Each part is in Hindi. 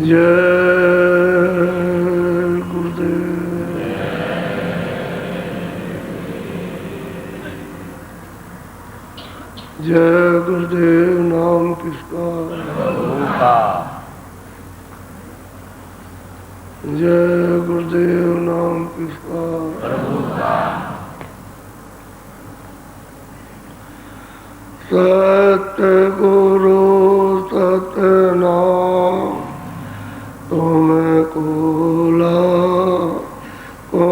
जय गुरुदेव। जय गुरुदेव नाम किसका? जय गुरुदेव नाम किसका? सतगुरु सतनाम तुमको को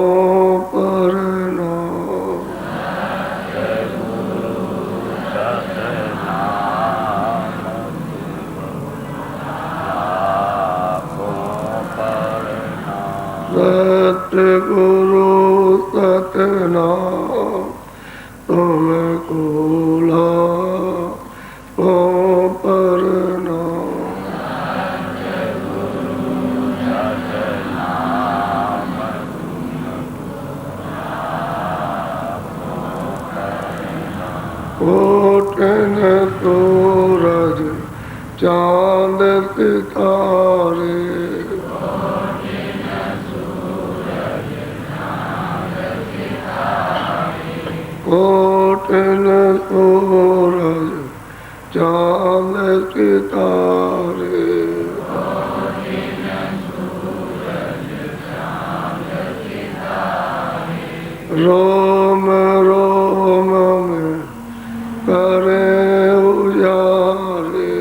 परनाम। सतगुरु सतनाम तुमको को परनाम। कोटन सूरज चांद सितारे कोटन सूरज चांद सितारे रोम रोम में करे उजारे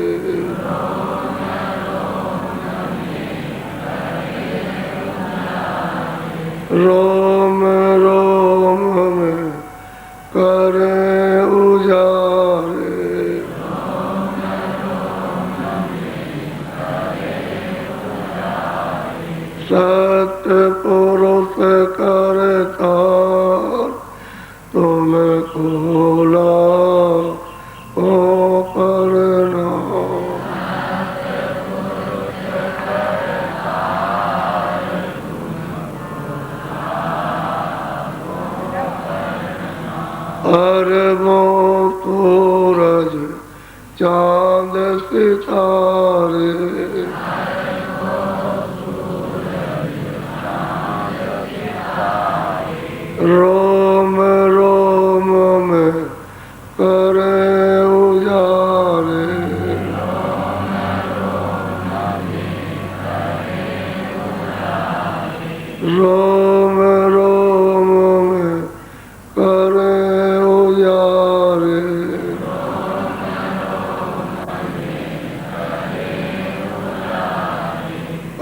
रोम रोम में करे उजारे सतपुरुष करता तुमको को परनाम। अरबों सूरज चांद सितारे रोम रोम में करे उजारे रोम रोम में करे उजारे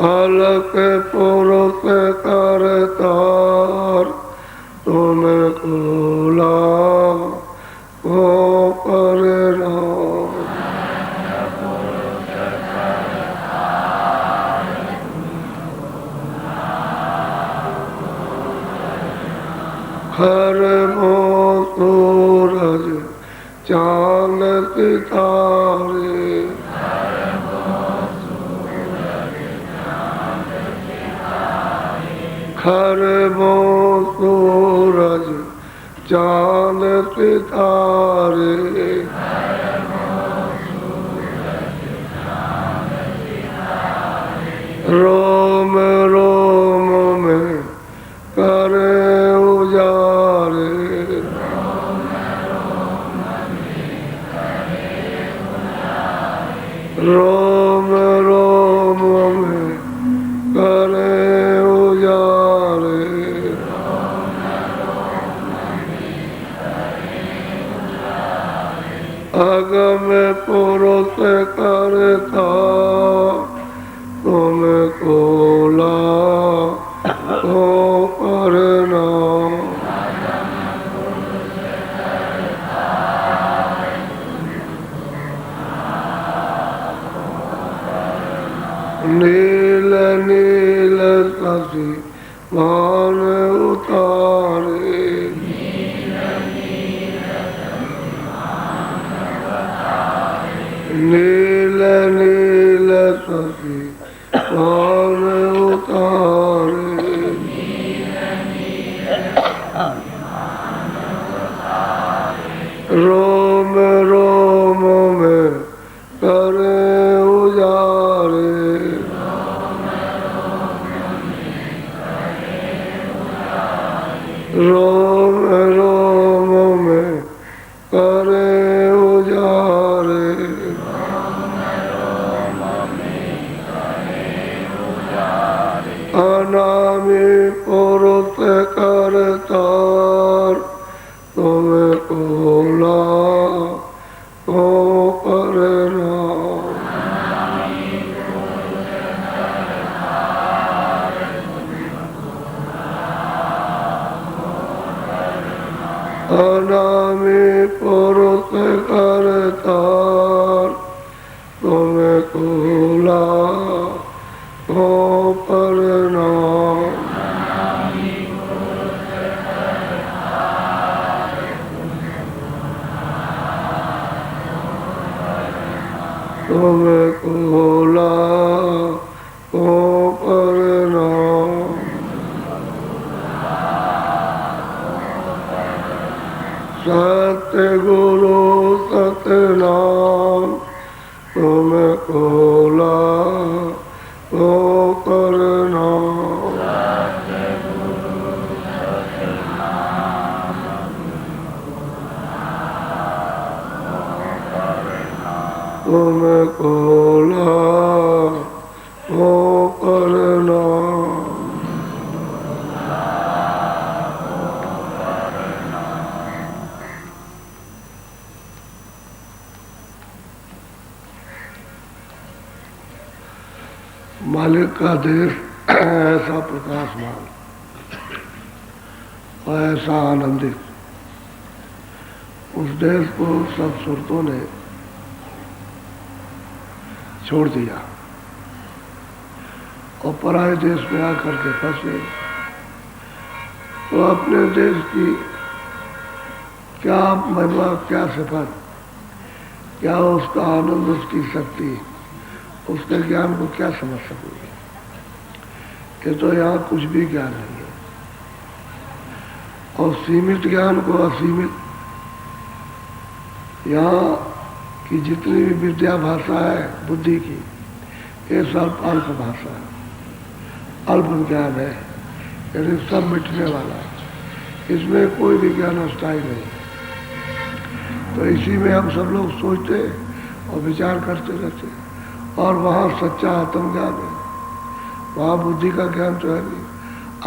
अलग पुरुष करतार तुमको को परनाम। खरबो सूरज चांद सितारे खरबो सूरज चांद सितारे रोम रोम में करे उजारे रोम रोम में करे उजारे अगम पुरुष करता तुमको को परनाम। नील नील शशि मान उतारे नील नील शशि मान उतारे रोम रोम में करे उजारे अनामी पुरुष करतार तुम्हें कोला को करना अनामी पुरुष करतार तुम्हें कोला को करना तुम्हें कोला को करना सत्य गुरु सतनाम तुम्हें कोला को करना तुम्हें कोला को करना मालिक का देश ऐसा प्रकाशमान और ऐसा आनंदित, उस देश को सब सुरतों ने छोड़ दिया और पराये देश में आकर के फंसे। तो अपने देश की क्या महिमा, क्या सिफत, क्या उसका आनंद, उसकी शक्ति, उसके ज्ञान को क्या समझ सकोगे? कि तो यहाँ कुछ भी ज्ञान नहीं है और सीमित ज्ञान को असीमित, यहाँ की जितनी भी विद्या भाषा है बुद्धि की, ये सब अल्प भाषा है, अल्प ज्ञान है, यानी सब मिटने वाला है, इसमें कोई भी ज्ञान अस्थायी नहीं। तो इसी में हम सब लोग सोचते और विचार करते रहते, और वहाँ सच्चा आत्मज्ञान है, वहाँ बुद्धि का ज्ञान तो है नहीं।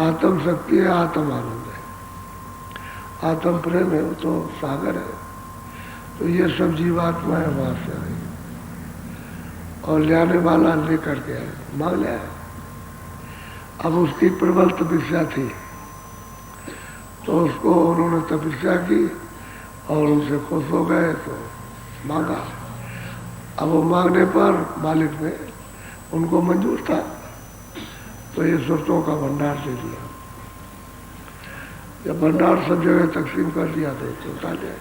आत्म शक्ति है, आत्म आनंद है, आत्म प्रेम है, वो तो सागर है। तो ये सब जीवात्माएं वहाँ से आई और लाने वाला लेकर के आए, मांग लिया। अब उसकी प्रबल तपस्या थी तो उसको उन्होंने तपस्या की और उनसे खुश हो गए तो मांगा। अब वो मांगने पर मालिक ने उनको मंजूर था तो ये सुरतों का भंडार दे दिया। जब भंडार सब जगह तकसीम कर दिया तो उतार लिया।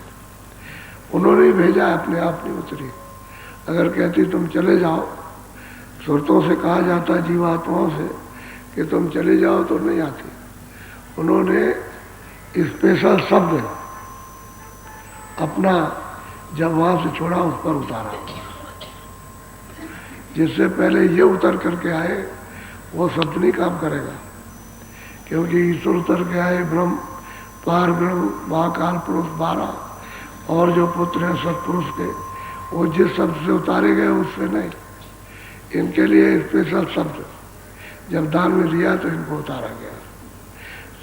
उन्होंने ही भेजा, अपने आप नहीं उतरी। अगर कहती तुम चले जाओ, सुरतों से कहा जाता है जीवात्माओं से कि तुम चले जाओ तो नहीं आती। उन्होंने स्पेशल शब्द अपना जब वहाँ से छोड़ा उस पर उतारा, जिससे पहले ये उतर करके आए वो शब्द नहीं काम करेगा, क्योंकि ईश्वर उतर के आए ब्रह्म, पार ब्रह्म, महाकाल पुरुष 12 और जो पुत्र हैं सत्पुरुष के, वो जिस शब्द से उतारे गए उससे नहीं। इनके लिए स्पेशल शब्द जब दान में दिया तो इनको उतारा गया,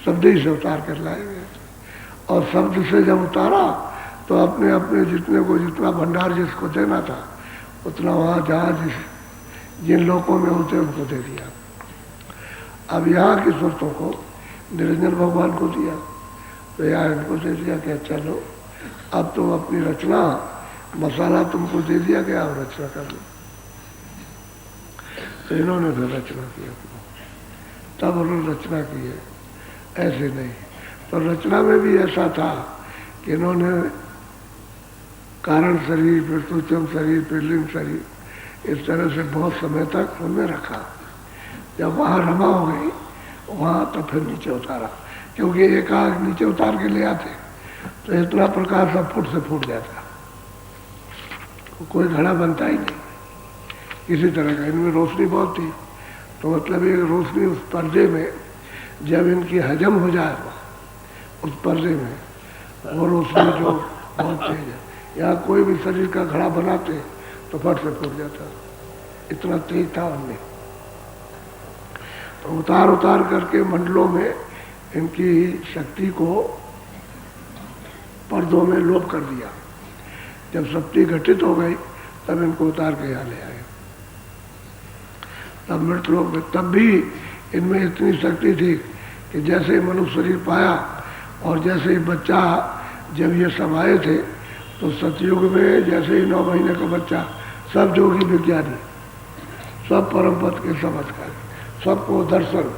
शब्द ही से उतार कर लाए गए। और शब्द से जब उतारा तो अपने अपने जितने को जितना भंडार जिसको देना था उतना वहाँ जहाँ जिन लोगों में होते उनको दे दिया। अब यहाँ की सुरतों को निरंजन भगवान को दिया तो यहाँ इनको दे दिया कि चलो अब तुम अपनी रचना, मसाला तुमको दे दिया गया और रचना कर लो। तो इन्होंने फिर रचना की, तब उन्होंने रचना की है, ऐसे नहीं। तो रचना में भी ऐसा था कि इन्होंने कारण शरीर, फिर सूक्ष्म शरीर, फिर लिंग शरीर, इस तरह से बहुत समय तक उनमें रखा। जब वहाँ रमा हो गई वहाँ तो फिर नीचे उतारा, क्योंकि एक आग नीचे उतार के ले आते तो इतना प्रकाश सब फुट से फूट जाता, कोई घड़ा बनता ही नहीं किसी तरह का। इनमें रोशनी बहुत थी, तो मतलब ये रोशनी उस पर्दे में जब इनकी हजम हो जाए उस पर्दे में, वो रोशनी जो बहुत तेज है, यहाँ कोई भी शरीर का घड़ा बनाते तो फट से फूट जाता, इतना तेज था उनमें। तो उतार उतार करके मंडलों में इनकी शक्ति को पर्दों में लोप कर दिया। जब शक्ति घटित हो गई तब इनको उतार के यहाँ ले आए। तब मृत लोग में तब भी इनमें इतनी शक्ति थी कि जैसे ही मनुष्य शरीर पाया और जैसे ही बच्चा, जब ये सब आए थे तो सतयुग में जैसे ही 9 महीने का बच्चा, सब जोगी विज्ञानी, सब परम पद के चमत्कार, सबको दर्शन,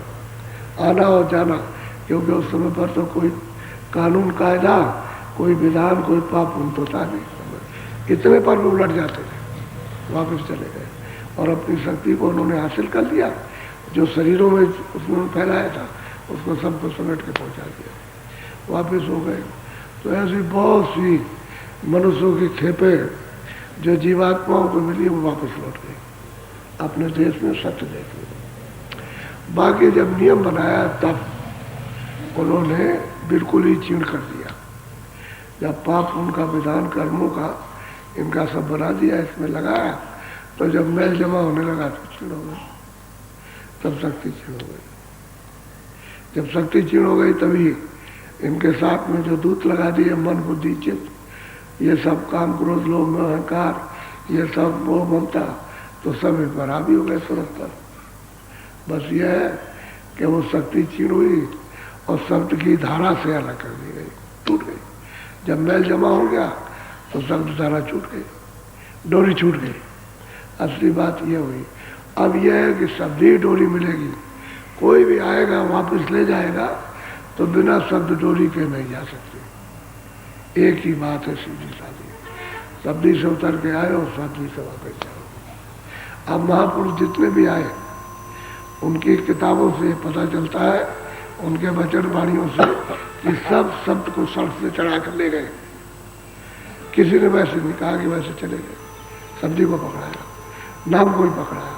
आना और जाना, क्योंकि उस समय पर तो कोई कानून कायदा, कोई विधान, कोई पाप तो था नहीं। इतने पर भी उलट जाते थे, वापस चले गए और अपनी शक्ति को उन्होंने हासिल कर लिया। जो शरीरों में उसने फैलाया था उसको सबको समेट के पहुंचा दिया, वापस हो गए। तो ऐसी बहुत सी मनुष्यों की खेपें जो जीवात्माओं को मिली वो वापस लौट गई, अपने देश में सत्य देख लिया। बाकी जब नियम बनाया तब उन्होंने बिल्कुल ही चीड़ कर दिया। जब पाप उनका विधान कर्मों का इनका सब बना दिया, इसमें लगाया, तो जब मैल जमा होने लगा तो क्षीण हो गई, तब शक्ति क्षीण हो गई। जब शक्ति क्षीण हो गई तभी इनके साथ में जो दूत लगा दिए, मन बुद्धि चित्त, ये सब काम क्रोध लोभ में अहंकार, ये सब मोह ममता, तो सब इस पर हावी हो गए तुरंत पर। बस यह है कि वो शक्ति क्षीण हुई और शब्द की धारा से अलग कर दी गई, टूट गई। जब मैल जमा हो गया तो शब्द धारा छूट गई, डोरी छूट गई। असली बात यह हुई। अब यह है कि शब्द ही डोरी मिलेगी, कोई भी आएगा वापस ले जाएगा, तो बिना शब्द डोरी के नहीं जा सकते। एक ही बात है सीधी साधी, शब्दी से उतर के आए और शब्दी से वापस जाओ। अब महापुरुष जितने भी आए उनकी किताबों से पता चलता है, उनके वचन वाणियों से, कि सब शब्द को सड़क से चढ़ा कर ले गए। किसी ने वैसे नहीं कहा कि वैसे चले गए, शब्दी को पकड़ाया, नाम को ही पकड़ाया।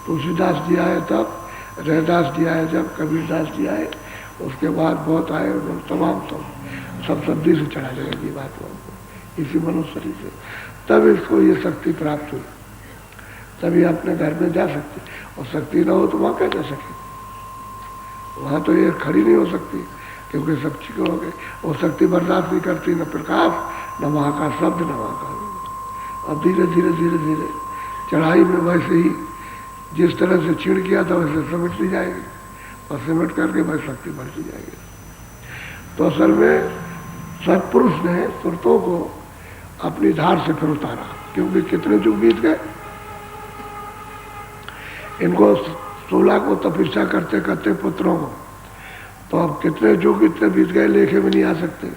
तुलसीदास जी आए तब, रहदास जी आए जब, कबीरदास जी आए, उसके बाद बहुत आए, तमाम सब शब्दी से चढ़ा जाएगी बात को, इसी मनुष्य शरीर से। तब इसको ये शक्ति प्राप्त हुई, तभी अपने घर में जा सकती। और शक्ति ना हो तो वहाँ क्या जा सके, वहाँ तो ये खड़ी नहीं हो सकती, क्योंकि सब चीज़ हो गए। वो शक्ति बर्दाश्त नहीं करती, न प्रकाश, न वहाँ का शब्द, न वहाँ का। अब धीरे धीरे धीरे धीरे चढ़ाई में वैसे ही जिस तरह से छीण किया था वैसे समेटती जाएगी, और सिमट करके वह शक्ति बढ़ती जाएगी। तो असल में सत्पुरुष ने सुरतों को अपनी धार से फिर उतारा, क्योंकि कितने युग बीत गए। इनको 16 को तपस्या करते करते पुत्रों को, तो अब कितने युग इतने बीत गए, लेखे में नहीं आ सकते,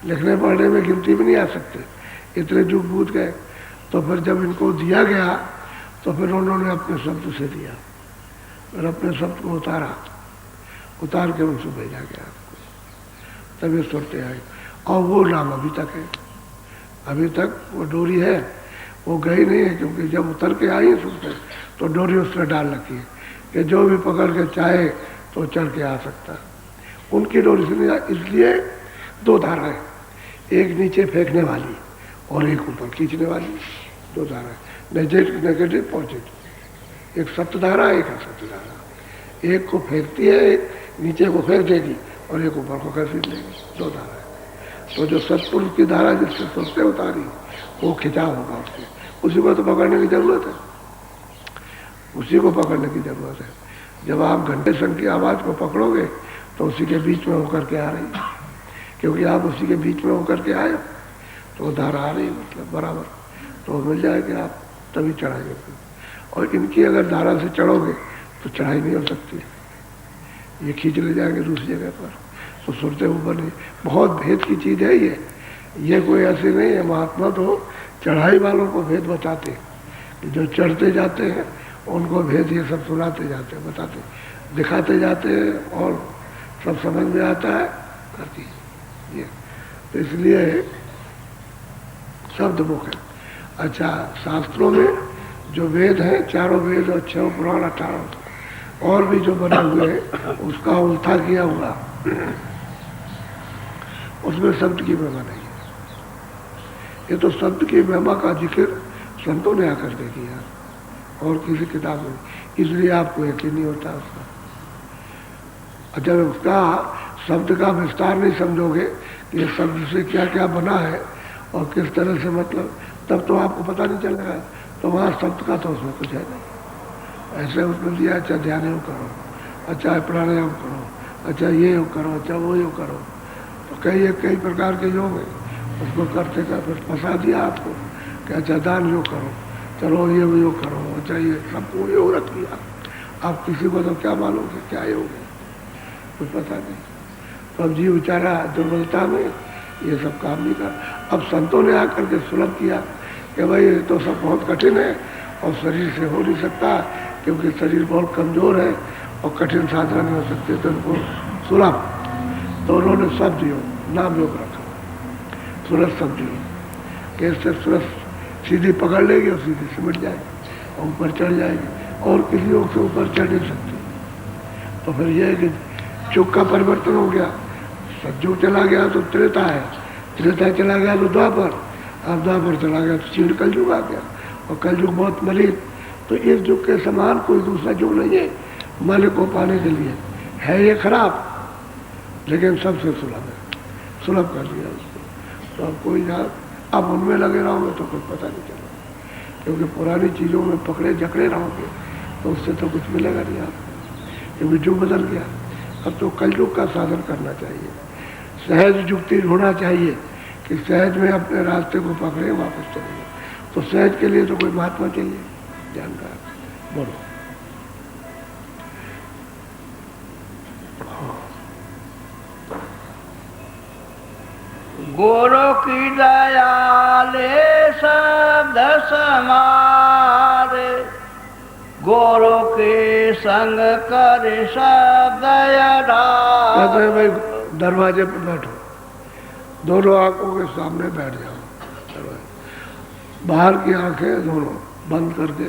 लिखने पढ़ने में गिनती में नहीं आ सकते, इतने युग बीत गए। तो फिर जब इनको दिया गया तो फिर उन्होंने अपने शब्द से दिया, फिर अपने शब्द को उतार के उनसे भेजा गया, तभी सुरते आई। और वो नाम अभी तक है, अभी तक वो डोरी है, वो गई नहीं है, क्योंकि जब उतर के आई सुरते तो डोरी उसने डाल रखी है कि जो भी पकड़ के चाहे तो चढ़ के आ सकता। उनकी डोरी से नहीं, इसलिए 2 धाराएं, एक नीचे फेंकने वाली और एक ऊपर खींचने वाली, 2 धाराएं, नेगेटिव पॉजिटिव। एक सत्य धारा, एक असत्य धारा। एक को फेंकती है, एक नीचे को फेंक देगी और एक ऊपर को खींच लेगी, 2 धाराएं। तो जो सत्पुरुष की धारा जिससे सोचते उतारी, वो खिंचाव होगा उससे, उसी को तो पकड़ने की जरूरत है, उसी को पकड़ने की जरूरत है। जब आप घंटे संग की आवाज़ को पकड़ोगे तो उसी के बीच में होकर के आ रही है, क्योंकि आप उसी के बीच में होकर के आए, तो धारा आ रही है, मतलब बराबर, तो मिल जाएगी, आप तभी चढ़ाएंगे। और इनकी अगर धारा से चढ़ोगे तो चढ़ाई नहीं हो सकती, ये खींच ले जाएंगे दूसरी जगह पर, तो सुरते ऊपर नहीं। बहुत भेद की चीज़ है ये कोई ऐसे नहीं है। महात्मा तो चढ़ाई वालों को भेद बताते, जो चढ़ते जाते हैं उनको भेद ये सब सुनाते जाते हैं, बताते, दिखाते जाते हैं, और सब समझ में आता है, करती है ये। तो इसलिए शब्द मुख है। अच्छा, शास्त्रों में जो वेद हैं, 4 वेद और 6 पुराण, 18 और भी जो बने हुए हैं, उसका उल्था किया हुआ, उसमें शब्द की महिमा नहीं है। ये तो शब्द की महिमा का जिक्र संतों ने आकर के किया, और किसी किताब में, इसलिए आपको यकीन नहीं होता उसका। अच्छा, उसका शब्द का विस्तार नहीं समझोगे कि ये शब्द से क्या क्या बना है और किस तरह से, मतलब तब तो आपको पता नहीं चलेगा। तो वहाँ शब्द का तो उसमें कुछ है नहीं। ऐसे उसमें दिया, अच्छा ध्यान योग करो, अच्छा प्राणायाम करो, अच्छा ये योग करो, अच्छा वो योग करो, तो कई प्रकार के योग है। उसको करते करते फंसा दिया आपको कि अच्छा दान योग करो, चलो ये योग करो, अच्छा ये सबको योग रख दिया। आप किसी को तो क्या मालूम कि क्या योग है, कुछ पता नहीं। तो अब जीव बेचारा दुर्बलता में ये सब काम नहीं कर। अब संतों ने आकर के सुलभ किया कि भाई ये तो सब बहुत कठिन है और शरीर से हो नहीं सकता, क्योंकि शरीर बहुत कमज़ोर है और कठिन साधना नहीं हो सकते, तो उनको सुलभ। तो उन्होंने शब्द योग, नाम योग रखा, सूरज शब्द योग। कैसे सूरज सीधी पकड़ लेगी और सीधी सिमट जाएगी और ऊपर चढ़ जाएगी, और किसी योग से ऊपर चढ़ नहीं सकती। तो फिर यह है कि युग का परिवर्तन हो गया। सतयुग चला गया तो त्रेता है, त्रेता चला गया तो द्वापर, अब द्वापर चला गया तो क्षीण कलयुग आ गया, और कलयुग बहुत मलिन। तो इस युग के समान कोई दूसरा युग नहीं है मल को पाने के लिए। है ये खराब, लेकिन सबसे सुलभ है, सुलभ कर दिया उसको। तो अब कोई ना, अब उनमें लगे रहोगे तो कुछ पता नहीं चला, क्योंकि पुरानी चीज़ों में पकड़े जकड़े रहोगे तो उससे तो कुछ मिलेगा नहीं आपको, क्योंकि युग बदल गया। अब तो कलयुग का साधन करना चाहिए, सहज युक्ति ढूंढना चाहिए कि सहज में अपने रास्ते को पकड़े वापस चले। तो सहज के लिए तो कोई महात्मा चाहिए, जानकार। बोलो। गुरु की दयाले शब्द समारे, गुरु के संग कर शब्द कहते हैं भाई दरवाजे पर बैठो, दोनों आंखों के सामने बैठ जाओ, बाहर की आंखें दोनों बंद करके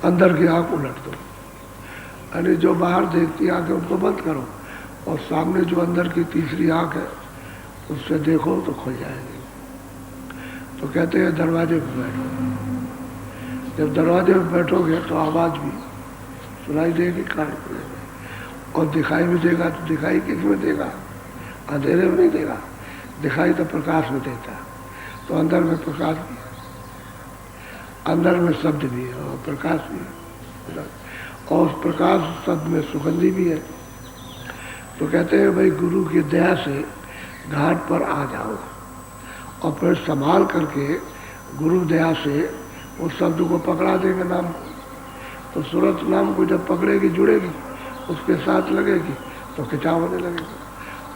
अंदर की आंख उलट दो। यानी जो बाहर देखती आंखें उनको बंद करो, और सामने जो अंदर की तीसरी आंख है उससे देखो तो खुल जाएगी। तो कहते हैं दरवाजे पर बैठो। जब दरवाजे पर बैठोगे तो आवाज़ भी सुनाई देगी, कान खुलेगा, और दिखाई भी देगा। तो दिखाई किस में देगा? अंधेरे में नहीं देगा, दिखाई तो प्रकाश में देता है। तो अंदर में प्रकाश भी है, अंदर में शब्द भी है और प्रकाश भी है, और उस प्रकाश शब्द में सुगंधी भी है। तो कहते हैं भाई गुरु की दया से घाट पर आ जाओ, और फिर संभाल करके गुरु दया से उस शब्द को पकड़ा देंगे नाम को। तो सूरत नाम को जब पकड़ेगी, जुड़ेगी, उसके साथ लगेगी तो खिंचाव होने लगेगा।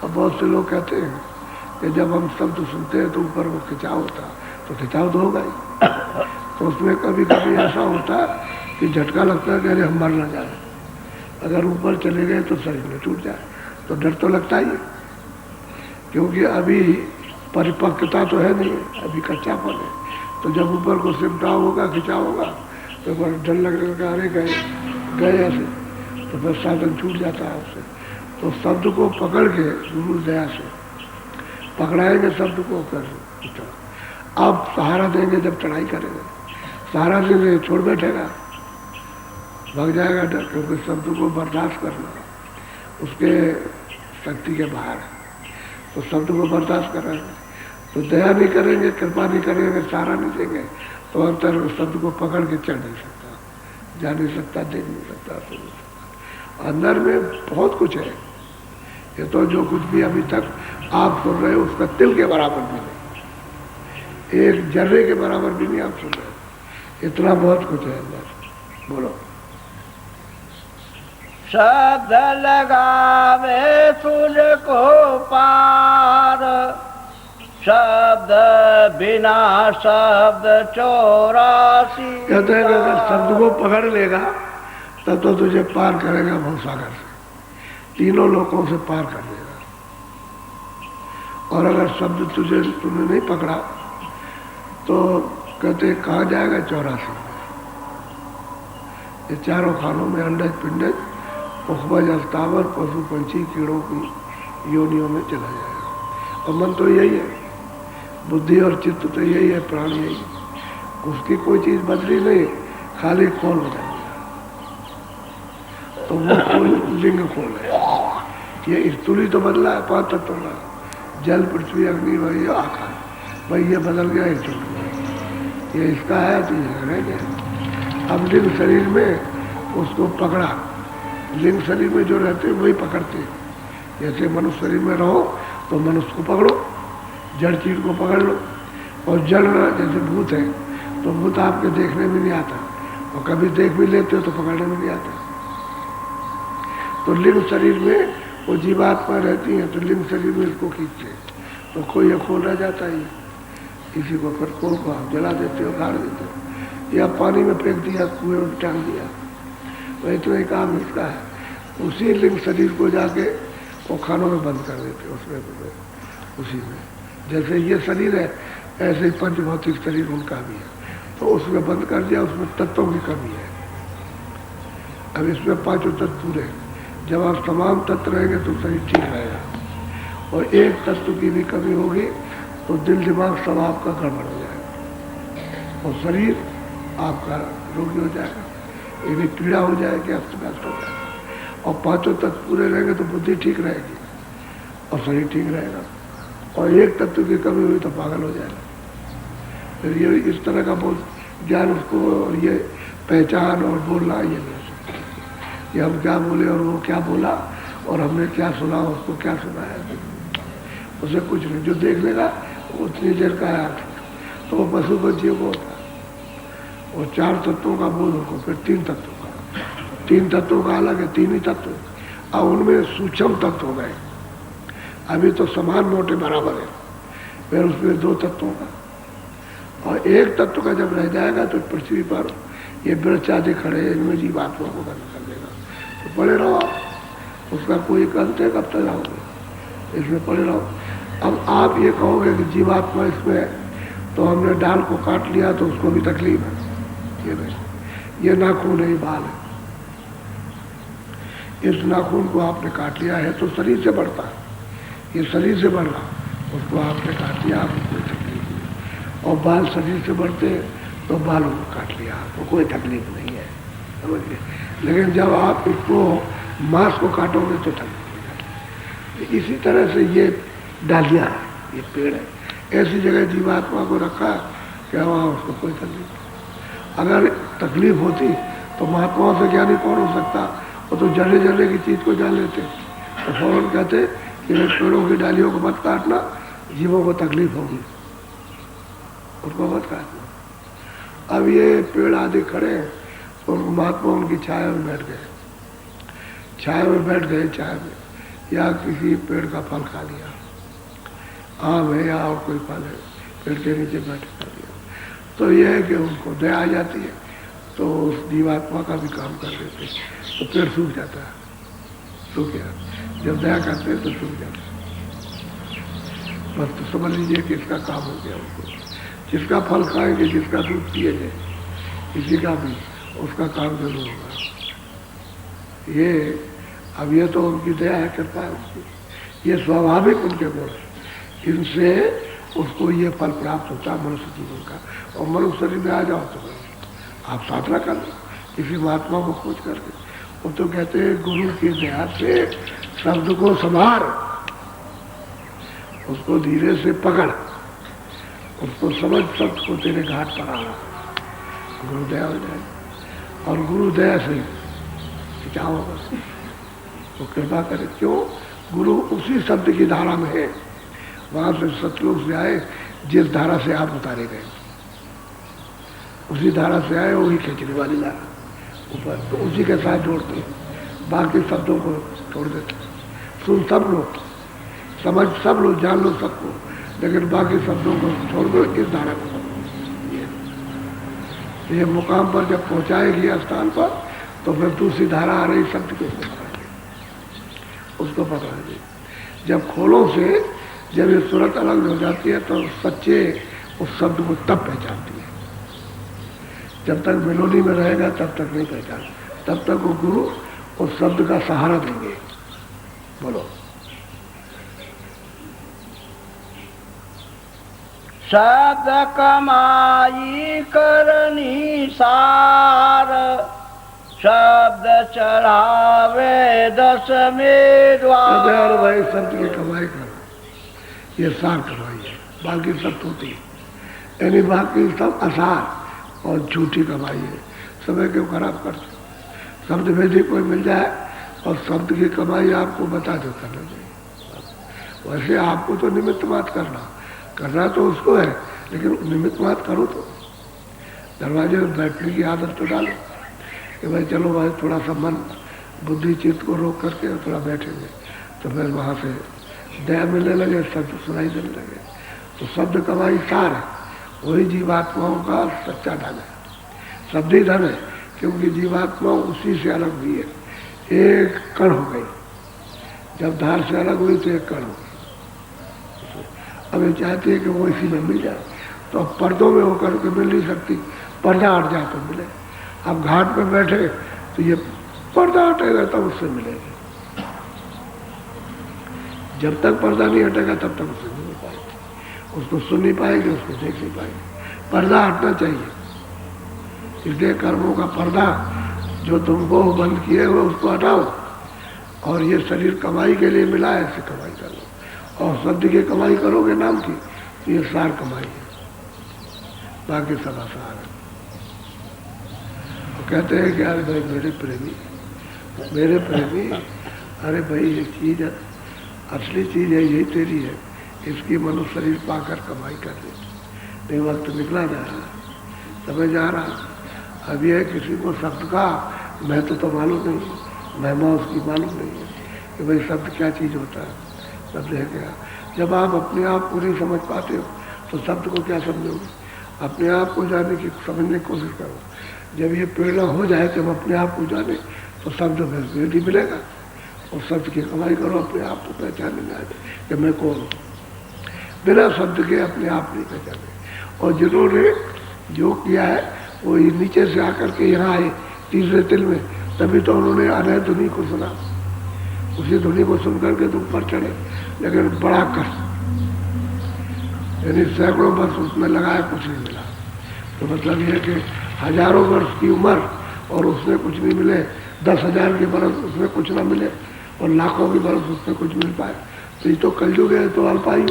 और बहुत से लोग कहते हैं कि जब हम शब्द सुनते हैं तो ऊपर वो खिंचाव होता, तो खिंचाव तो होगा ही। तो उसमें कभी कभी ऐसा होता है कि झटका लगता है कि अरे हम मर ना जाए, अगर ऊपर चले गए तो शरीर में टूट जाए, तो डर तो लगता ही है, क्योंकि अभी परिपक्वता तो है नहीं, अभी कच्चापन है। तो जब ऊपर को सिमटाव होगा, खिंचाव होगा, तो डर लगने का अरे गए ऐसे, तो फिर साधन छूट जाता है उससे। तो शब्द को पकड़ के गुरु दया से पकड़ाएंगे शब्द को, कर अब सहारा देंगे। जब चढ़ाई करेंगे सहारा देंगे, छोड़ बैठेगा, भाग जाएगा डर, क्योंकि शब्द को बर्दाश्त करना उसके शक्ति के बाहर है। तो शब्द को बर्दाश्त करेंगे, तो दया नहीं करेंगे, कृपा नहीं करेंगे, सहारा नहीं देंगे, तो अंतर शब्द को पकड़ के चढ़ नहीं सकता, जा नहीं सकता, देख नहीं सकता, सुन नहीं सकता। अंदर में बहुत कुछ है। ये तो जो कुछ भी अभी तक आप सुन रहे हो उसका तिल के बराबर भी नहीं, एक जर्रे के बराबर भी नहीं आप सुन रहे, इतना बहुत कुछ है अंदर। बोलो। शब्द लगावे तुझको पार, शब्द बिना शब्द 84। कहते हैं अगर शब्द को पकड़ लेगा तब तो तुझे पार करेगा भवसागर से, तीनों लोकों से पार कर देगा। और अगर शब्द तूने नहीं पकड़ा तो कहते कहाँ जाएगा? 84। ये चारों खानों में अंडज पिंडज उपज अस्तावर पशु पंछी कीड़ों की योनियों में चला जाएगा। और मन तो यही है, बुद्धि और चित्त तो यही है, प्राण यही है, उसकी कोई चीज़ बदली नहीं, खाली खोल हो जाएगा, तो वो खोल लिंग खोल है। ये स्थूली तो बदला है 5 तत्वों का, जल पृथ्वी अग्नि वही आकाश, भाई ये बदल गया स्थूल, ये इसका है तो ये रह गया। अब लिंग शरीर में उसको पकड़ा, लिंग शरीर में जो रहते हैं वही पकड़ते हैं। जैसे मनुष्य शरीर में रहो तो मनुष्य को पकड़ो, जड़ चीज को पकड़ लो, और जड़ जैसे भूत है तो भूत आपके देखने में नहीं आता, और कभी देख भी लेते हो तो पकड़ने में नहीं आता। तो लिंग शरीर में वो जीवात्मा रहती है, तो लिंग शरीर में इसको खींचते हैं, तो कोई ये खोल रह जाता है, किसी को फिर खोल को आप जला देते हो, गाड़ देते हो, या पानी में फेंक दिया, कुएं में टांग दिया, वही तो एक काम इसका है। उसी लिंग शरीर को जाके वो खानों में बंद कर देते हैं, उसमें उसी में। जैसे ये शरीर है ऐसे ही पंच भौतिक शरीर उनका भी है, तो उसमें बंद कर दिया, उसमें तत्वों की कमी है। अब इसमें 5 तत्व पूरे, जब आप तमाम तत्व रहेंगे तो शरीर ठीक रहेगा, और एक तत्व की भी कमी होगी तो दिल दिमाग सब आपका गड़बड़ हो जाएगा, और शरीर आपका रोगी हो जाएगा, ये भी पीड़ा हो जाएगी, अस्त व्यस्त हो जाएगा। और 5 तत्व पूरे रहेंगे तो बुद्धि ठीक रहेगी और शरीर ठीक रहेगा, और एक तत्व की कमी हुई तो पागल हो जाएगा। फिर ये इस तरह का बोल ज्ञान उसको, ये पहचान और बोलना ये नहीं हो सकता कि हम क्या बोले और वो क्या बोला और हमने क्या सुना, उसको क्या सुना है, उसे कुछ नहीं। जो देख लेगा वो उतनी देर का है, तो वो पशु पक्षियों को होता है। और 4 तत्वों का बोध उनको, फिर 3 तत्वों का, 3 तत्वों का अलग है, 3 ही तत्व। अब उनमें सूक्ष्म तत्व हो गए, अभी तो समान मोटे बराबर है, फिर उसमें 2 तत्वों का, और 1 तत्व का जब रह जाएगा तो पृथ्वी पर ये वृक्ष आदि खड़े हैं, इनमें जीवात्मा को बंद कर देगा, तो पड़े रहो आप, उसका कोई अंत है, कब तक रहोगे, इसमें पड़े रहो। अब आप ये कहोगे कि जीवात्मा इसमें है, तो हमने डाल को काट लिया तो उसको भी तकलीफ है, ये नहीं, ये नाखून है, बाल है, इस नाखून को आपने काट लिया है तो शरीर से बढ़ता है, ये शरीर से बढ़ रहा, उसको आपने काट लिया, आपको कोई तकलीफ नहीं। और बाल शरीर से बढ़ते तो बालों को काट लिया, आपको कोई तकलीफ नहीं है, समझिए। लेकिन जब आप इसको मांस को काटोगे तो तकलीफ हो जाती है। इसी तरह से ये डालियाँ है, ये पेड़ है, ऐसी जगह जीवात्मा को रखा क्या वहाँ उसको कोई तकलीफ नहीं। अगर तकलीफ होती तो महात्माओं से ज्ञानी कौन हो सकता, वो तो जले जले की चीज को जान लेते, तो फौरन कहते कि पेड़ों की डालियों को मत काटना, जीवों को तकलीफ होगी, उनको मत काटना। अब ये पेड़ आदि खड़े तो महात्मा उनकी छाया में बैठ गए, छाया में बैठ गए, छाया में, या किसी पेड़ का फल खा लिया, आम है या और कोई फल है, पेड़ के नीचे बैठ कर लिया, तो यह है कि उनको दया आ जाती है, तो उस जीवात्मा का भी काम कर देते, तो पेड़ सूख जाता है, सूख गया, जब दया करते हैं तो सूख जाता है। बस तो समझ लीजिए कि इसका काम हो गया उनको, जिसका फल खाएंगे, जिसका दूध पिएंगे, किसी का भी उसका काम जरूर होगा। ये अब ये तो उनकी दया है, कृपा है उसकी, ये स्वाभाविक उनके गुण है, इनसे उसको ये फल प्राप्त होता है मनुष्य जीवन का। और मनुष्य शरीर में आ जाओ तो आप साधना कर लो किसी महात्मा को खोज करके, वो तो कहते हैं गुरु की दया से शब्द को संभार, उसको धीरे से पकड़, उसको समझ, शब्द को तेरे घाट पर आना, गुरुदया हो जाए। और गुरुदया से क्या होगा, वो कृपा करे, क्यों, गुरु उसी शब्द की धारा में है, वहां से सतलोक से आए, जिस धारा से आप उतारे गए उसी धारा से आए, वही खींचने वाली धारा ऊपर, तो उसी के साथ जोड़ते हैं, बाकी शब्दों को छोड़ देते। सुन सब लोग, समझ सब लोग, जान लो सबको, लेकिन बाकी शब्दों को छोड़ दो, इस धारा को समझो। ये मुकाम पर जब पहुंचाएगी स्थान पर, तो फिर दूसरी धारा आ रही शब्द के उसको पकड़ेगी। जब खोलों से जब ये सूरत अलग हो जाती है तो सच्चे उस शब्द को तब पहचानती है, जब तक मेलोडी में रहेगा तब तक नहीं पहचान, तब तक वो गुरु उस शब्द का सहारा देंगे। बोलो शब्द कमाई करनी सार, शब्द चढ़ावे 10 में द्वार। अरे भाई शब्द की कमाई करो, ये सार कमाई है, बाकी सब टूटी है, यानी बाकी सब आसार और झूठी कमाई है। समय क्यों खराब करते? शब्द भेदी कोई मिल जाए और शब्द की कमाई आपको बता दो करना चाहिए। वैसे आपको तो निमित्त बात करना तो उसको है, लेकिन निमित्त बात करो तो दरवाजे में बैठने की आदत तो डालो कि भाई चलो भाई थोड़ा सा मन बुद्धि चित्त को रोक करके थोड़ा बैठेंगे, तो फिर वहाँ से दया मिलने लगे, शब्द सुनाई देने लगे। तो शब्द कमाई सार है, वही जीवात्माओं का सच्चा धन है। शब्द ही धन है, क्योंकि जीवात्मा उसी से अलग हुई है, एक कण हो गई। जब धार से अलग हुई तो एक कण हो गई। अब ये चाहती है कि वो इसी में मिल जाए, तो अब पर्दों में होकर के मिल नहीं सकती, पर्दा हट जाए तो मिले। अब घाट में बैठे तो ये पर्दा हटेगा तब उससे मिलेगी, जब तक पर्दा नहीं हटेगा तब तक उससे नहीं मिल पाएगी, उसको सुन नहीं पाएगी, उसको देख नहीं पाएगी। पर्दा हटना चाहिए। इसलिए कर्मों का पर्दा जो तुमको बंद किए हुए उसको हटाओ, और ये शरीर कमाई के लिए मिला है, ऐसे कमाई कर लो। और शब्द की कमाई करोगे नाम की, तो ये सार कमाई है, बाकी सब आसार है। तो कहते हैं कि अरे भाई मेरे प्रेमी, अरे भाई ये चीज है, असली चीज है, यही तेरी है, इसकी मनुष्य शरीर पाकर कमाई कर ले। नहीं वक्त निकला जा रहा, समय जा रहा। अब यह किसी को शब्द का महत्व तो मालूम नहीं है, महिमा उसकी मालूम नहीं है कि भाई शब्द क्या चीज होता है। शब्द है क्या? जब आप अपने आप को नहीं समझ पाते हो तो शब्द को क्या समझोगे? अपने आप को जानने की समझने की कोशिश करो। जब ये प्रेरणा हो जाए कि हम अपने आप को जाने, तो शब्द में नहीं मिलेगा। और शब्द की कमाई करो, अपने आप को पहचानने में आ जाए कि मैं कौन हूँ। बिना शब्द के अपने आप नहीं पहचाने। और जिन्होंने जो किया है वो नीचे से आकर के यहाँ आए तीसरे तिल में, तभी तो उन्होंने अनय ध्वनि को सुना। उसी ध्वनि को सुन करके तो ऊपर चढ़े, लेकिन बड़ा कष्ट, यानी सैकड़ों वर्ष उसमें लगाया, कुछ नहीं मिला। तो मतलब ये कि हजारों वर्ष की उम्र और उसमें कुछ नहीं मिले, 10,000 के बरस उसमें कुछ ना मिले, और लाखों की बरस उसमें कुछ मिल पाए। तो ये तो कलयुग है, तो अल्पायु,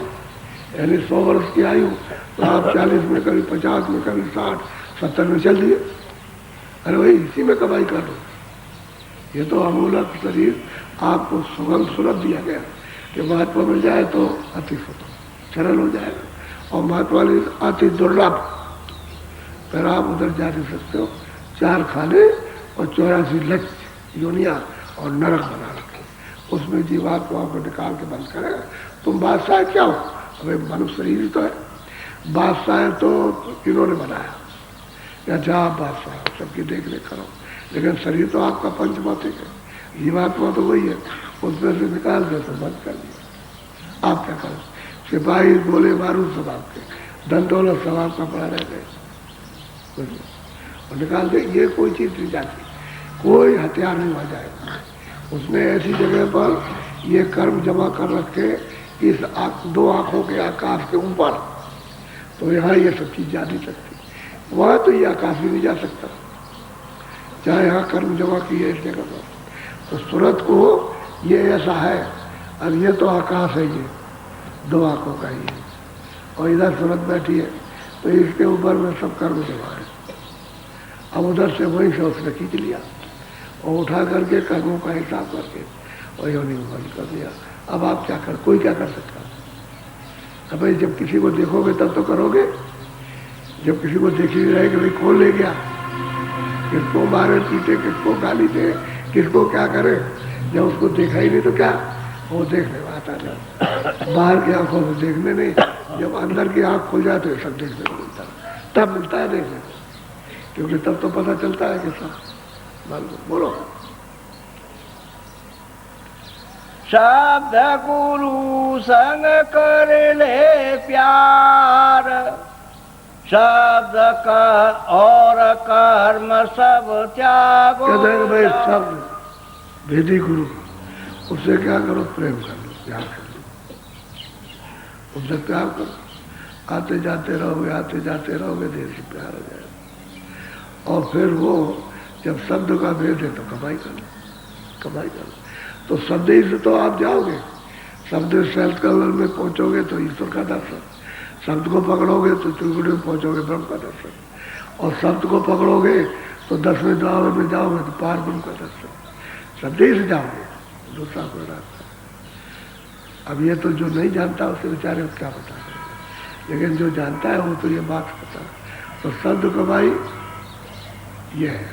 यानी 100 वर्ष की आयु, तो आप 40 में, कभी 50 में, कभी 60, 70 में चल दिए। अरे भाई इसी में कमाई कर लो। ये तो अमूलक शरीर आपको सुगम सुलभ दिया गया कि महात्मा मिल जाए तो अति सरल हो जाएगा, और महात्मा अति दुर्लभ। फिर आप उधर जा नहीं सकते हो। 4 खाने और 84 लक्ष्य योनिया और नरक बना रखे, उसमें जीवात्माओं को निकाल के बंद करेगा। तुम बादशाह क्या हो? अबे मनुष्य शरीर तो है, बादशाह तो इन्होंने बनाया, अच्छा आप बादशाह हो, सबकी देख रेख करो, लेकिन शरीर तो आपका पंचभौतिक है, जीवात्मा तो वही है, उसमें से निकाल दे तो बंद कर दिया। आप क्या करो? सिपाही गोले बारूद सब आपके, धन दौलत सब आपका पड़ा रह गए, और निकाल दे। ये कोई चीज नहीं जाती, कोई हथियार नहीं हो जाएगा। उसने ऐसी जगह पर ये कर्म जमा कर रखे इस 2 आंखों के आकाश के ऊपर, तो यहाँ ये सब चीज जा नहीं सकती। वहाँ तो ये आकाश भी नहीं जा सकता, चाहे यहाँ कर्म जमा की है इस जगह पर। तो सूरत को ये ऐसा है, अब ये तो आकाश है, ये 2 आंखों का ही है, और इधर सूरत बैठी है, तो इसके ऊपर में सब कर्म जमा है। अब उधर से वहीं से उसने खींच लिया और उठा करके कर्मों का हिसाब करके और योनि में बंद कर दिया। अब आप क्या कर, कोई क्या कर सकता? अब भाई जब किसी को देखोगे तब तो करोगे, जब किसी को देख ही रहे कि भाई कौन ले गया, किसको मारे पीटे, किसको गाली दे, किसको क्या करे, जब उसको देखा ही नहीं तो क्या वो देखने में आता नहीं। बाहर की आंखों से देखने नहीं, जब अंदर की आंख खुल जाए तो सब देखने को मिलता है, तब मिलता है देखने को, क्योंकि तब तो पता चलता है कि सब बोलो। शब्द गुरु संग कर ले प्यार, शब्द कर और कर्म सब त्यागो। कहते हैं भाई शब्द भेदी गुरु, उससे क्या करो? प्रेम कर लो, प्यार कर लो, उससे प्यार करो। आते जाते रहोगे देर से प्यार हो जाएगा। और फिर वो जब शब्द का भेद है तो कमाई कर लो। तो शब्द ही से तो आप जाओगे, शब्द सेल्फ कलर में पहुंचोगे तो ईश्वर का दर्शन, शब्द को पकड़ोगे तो त्रिकुटी में पहुंचोगे ब्रह्म का दर्शन, और शब्द को पकड़ोगे तो 10वें द्वार में जाओगे तो पार ब्रह्म का दर्शन। शब्द ही से जाओगे, दूसरा कोई रास्ता। अब ये तो जो नहीं जानता उसे बेचारे को क्या पता करेगा, लेकिन जो जानता है वो तो ये बात पता। तो शब्द कमाई ये है।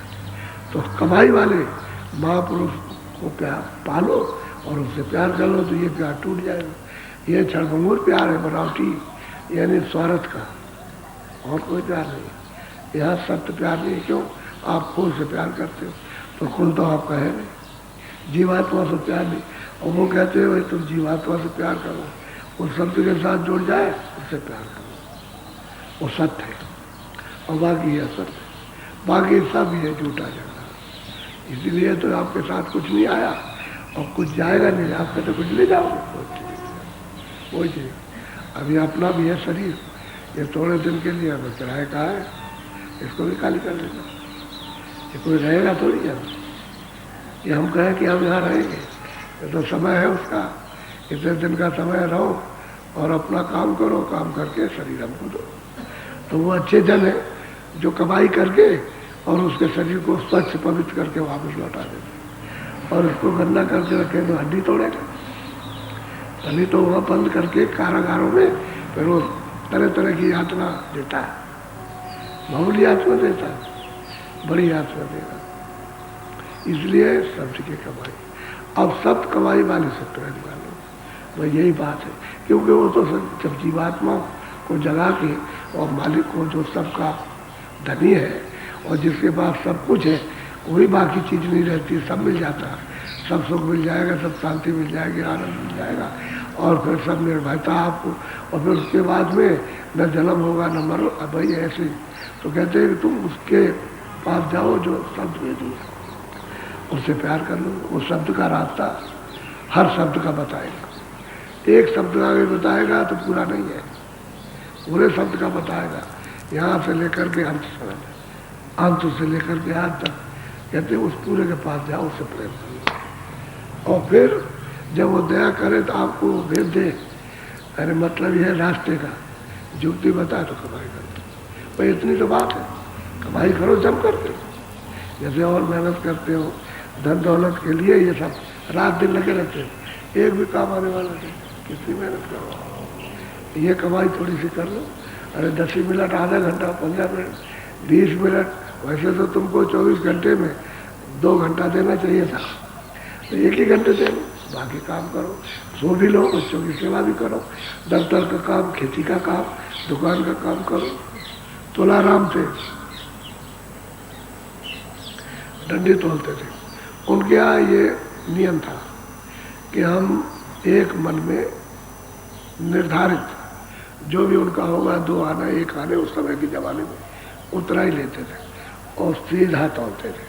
तो कमाई वाले महापुरुष को प्यार पालो और उससे प्यार कर लो तो ये प्यार टूट जाएगा। ये क्षणभंगुर प्यार है, बनावटी, यानी स्वार्थ का, और कोई प्यार नहीं। यहाँ सत्य प्यार नहीं। क्यों? आप खुद से प्यार करते हो तो खुद तो आपका है नहीं, जीवात्मा से प्यार नहीं। और वो कहते हैं भाई तुम जीवात्मा से प्यार करो, उस सत्य के साथ जुड़ जाए उससे प्यार करो, वो सत्य है। और बाकी है सत्य, बाकी सब ये झूठा झगड़ा। इसीलिए तो आपके साथ कुछ नहीं आया और कुछ जाएगा नहीं, आपके तो कुछ ले जाओगे कोई चीज। अभी अपना भी है शरीर, ये थोड़े दिन के लिए अब किराए का है, इसको भी खाली कर देना। ये कोई रहेगा थोड़ी है, ये हम कहें कि हम यहाँ रहेंगे, ये तो समय है उसका। इतने दिन का समय रहो और अपना काम करो, काम करके शरीर हमको दो। तो वो अच्छे जन है जो कमाई करके और उसके शरीर को स्वच्छ पवित्र करके वापस लौटा देते, और उसको गंदा करके रखे तो हड्डी तोड़ेगा। तभी तो वह बंद करके कारागारों में फिर वो तरह तरह की यातना देता है, मामूली यातना देता है, बड़ी यातना देगा। इसलिए शब्द की कमाई, अब शब्द कमाई वाले सत्य रहने वाले, वह यही बात है। क्योंकि वो तो जब जीवात्मा को जगा के और मालिक को जो सबका धनी है और जिसके पास सब कुछ है, वही बाकी चीज नहीं रहती, सब मिल जाता है, सब सुख मिल जाएगा, सब शांति मिल जाएगी, आनंद मिल जाएगा, और फिर सब निर्भयता आपको। और फिर उसके बाद में न जन्म होगा न मरो। अब भाई ऐसे तो कहते हैं कि तुम उसके पास जाओ जो शब्द में दिया, उससे प्यार कर लो। वो शब्द का रास्ता हर शब्द का बताएगा, एक शब्द का भी बताएगा तो पूरा नहीं है, पूरे शब्द का बताएगा, यहाँ से लेकर के अंत तक, अंत से लेकर के आज तक। कहते उस पूरे के पास जाओ, उससे प्रेम करो, और फिर जब वो दया करे तो आपको भेज दे। अरे मतलब यह है रास्ते का, जुगती बताए तो कमाई करते भाई, इतनी तो बात है, कमाई करो जम करके। जैसे और मेहनत करते हो धन दौलत के लिए, ये सब रात दिन लगे रहते हो, एक भी काम आने वाला नहीं, कितनी मेहनत करो। ये कमाई थोड़ी सी कर लो, अरे 10 मिनट, आधा घंटा, 15 मिनट, 20 मिनट, वैसे तो तुमको 24 घंटे में 2 घंटा देना चाहिए था, तो 1 ही घंटे दे लो, बाकी काम करो, सो भी लो, बच्चों की सेवा भी करो, दफ्तर का काम, खेती का काम, दुकान का काम करो। तुलाराम थे, डंडी तोलते थे, उनके यहाँ ये नियम था कि हम एक मन में निर्धारित जो भी उनका होगा, 2 आना 1 आने, उस समय के जमाने में उतना ही लेते थे और सीधा तोलते थे,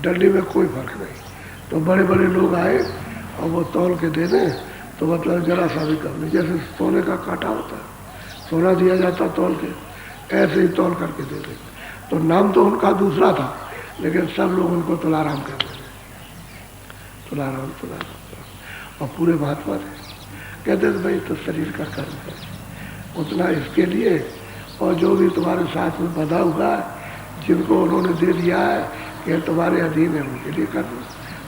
डंडी में कोई फर्क नहीं। तो बड़े बड़े लोग आए और वो तौल के दे दें तो मतलब जरा सा भी कम नहीं, जैसे सोने का कांटा होता है, सोना दिया जाता तौल के, ऐसे ही तौल करके दे दें। तो नाम तो उनका दूसरा था, लेकिन सब लोग उनको तुलाराम कहते थे, तुलाराम तुलाराम। और पूरे महात्मा थे, कहते थे भाई तो शरीर का कर्म है, उतना इसके लिए, और जो भी तुम्हारे साथ में बंधा हुआ है, जिनको उन्होंने दे दिया है कि तुम्हारे अधीन है, उनके लिए कर दो।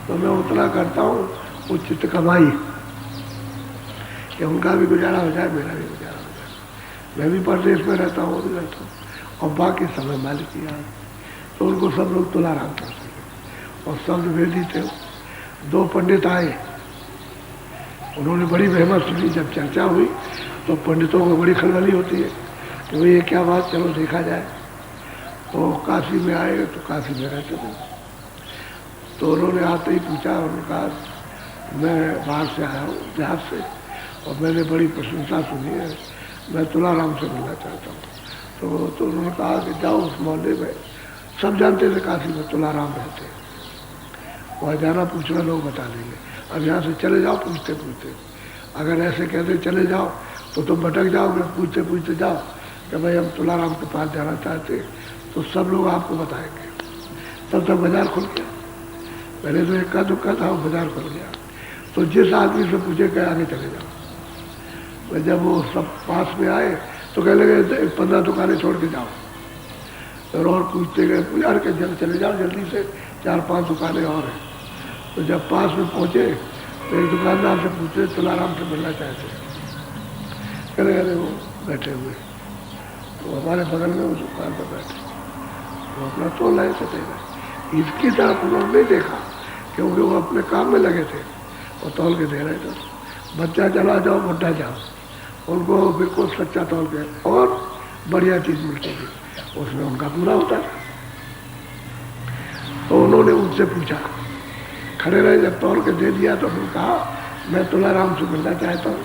तो मैं उतना करता हूँ उचित कमाई कि उनका भी गुजारा हो जाए, मेरा भी गुजारा हो जाए। मैं भी परदेश में रहता हूँ, वो भी रहता हूँ, और बाकी समय मालिक की याद। तो उनको सब लोग तुलाराम करते थे और शब्द भेदी थे। 2 पंडित आए, उन्होंने बड़ी बेहमत सुनी। जब चर्चा हुई तो पंडितों को बड़ी खलबली होती है कि भाई ये क्या बात, चलो देखा जाए। तो काशी में आए, तो काशी में रहते थे, तो उन्होंने आते ही पूछा, उन्होंने कहा मैं बाहर से आया हूँ जहाज से, और मैंने बड़ी प्रशंसा सुनी है, मैं तुलाराम से मिलना चाहता हूँ। तो उन्होंने कहा कि जाओ उस मोहल्ले में, सब जानते थे काशी में तुलाराम रहते हैं, वहाँ जाना पूछना लोग बता देंगे। अब यहाँ से चले जाओ पूछते पूछते, अगर ऐसे कहते चले जाओ तो तुम भटक जाओगे, पूछते पूछते जाओ कि भाई हम तुलाराम के पास जाना चाहते, तो सब लोग आपको बताएंगे। तब तक बाजार खुल गया। पहले तो इक्का दुक्का था, वो बाजार खुल गया। तो जिस आदमी से पूछे कि आगे चले जाओ, तो जब वो सब पास में आए तो कह लगे 15 दुकानें छोड़ के जाओ। और पूछते गए, यार के जल्द चले जाओ, जल्दी से 4-5 दुकानें और हैं। तो जब पास में पहुंचे तो एक दुकानदार से पूछे तुलाराम से मिलना चाहते, कहने गए वो बैठे हुए। तो हमारे बगल में वो दुकान पर बैठे, वो अपना तोल लाए थे। इसकी तरफ उन्होंने नहीं देखा क्योंकि वो अपने काम में लगे थे और तौल के दे रहे थे। बच्चा चला जाओ, बुढ़ा जाओ, उनको बिल्कुल सच्चा तौल के और बढ़िया चीज़ मिलती थी, उसमें उनका पूरा होता था। तो उन्होंने उनसे पूछा, खड़े रहे, जब तौल के दे दिया तो उन्होंने कहा मैं तुलाराम से मिलना चाहता हूँ।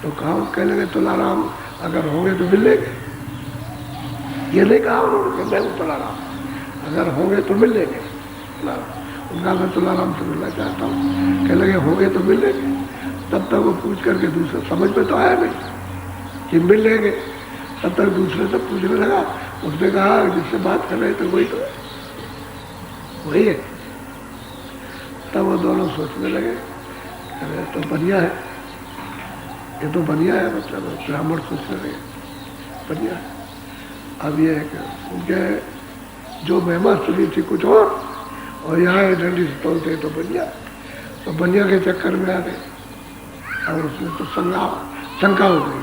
तो कहा, कह लगे तुलाराम अगर होंगे तो मिल लेंगे। ये नहीं कहा उन्होंने मैं हूँ तुलाराम, अगर होंगे तो मिल लेंगे। उनका मैं तुलाराम से मिलना चाहता हूँ, कह लगे होंगे तो मिल लेंगे। तब तक वो पूछ करके दूसरे, समझ में तो आया नहीं कि मिल लेंगे, तब तक दूसरे से पूछने लगा। उसने कहा जिससे बात कर रहे थे वही तो है, वही है। तब वो दोनों सोचने लगे, अरे तो बढ़िया है, ये तो बढ़िया है। मतलब ब्राह्मण सोचने लगे बढ़िया है। अब ये है कि उनके जो महिमा सुनी थी कुछ और यहाँ डंडी से तोलते तो बढ़िया, तो बढ़िया के चक्कर में आ गए। और उसमें तो शंका हो गई,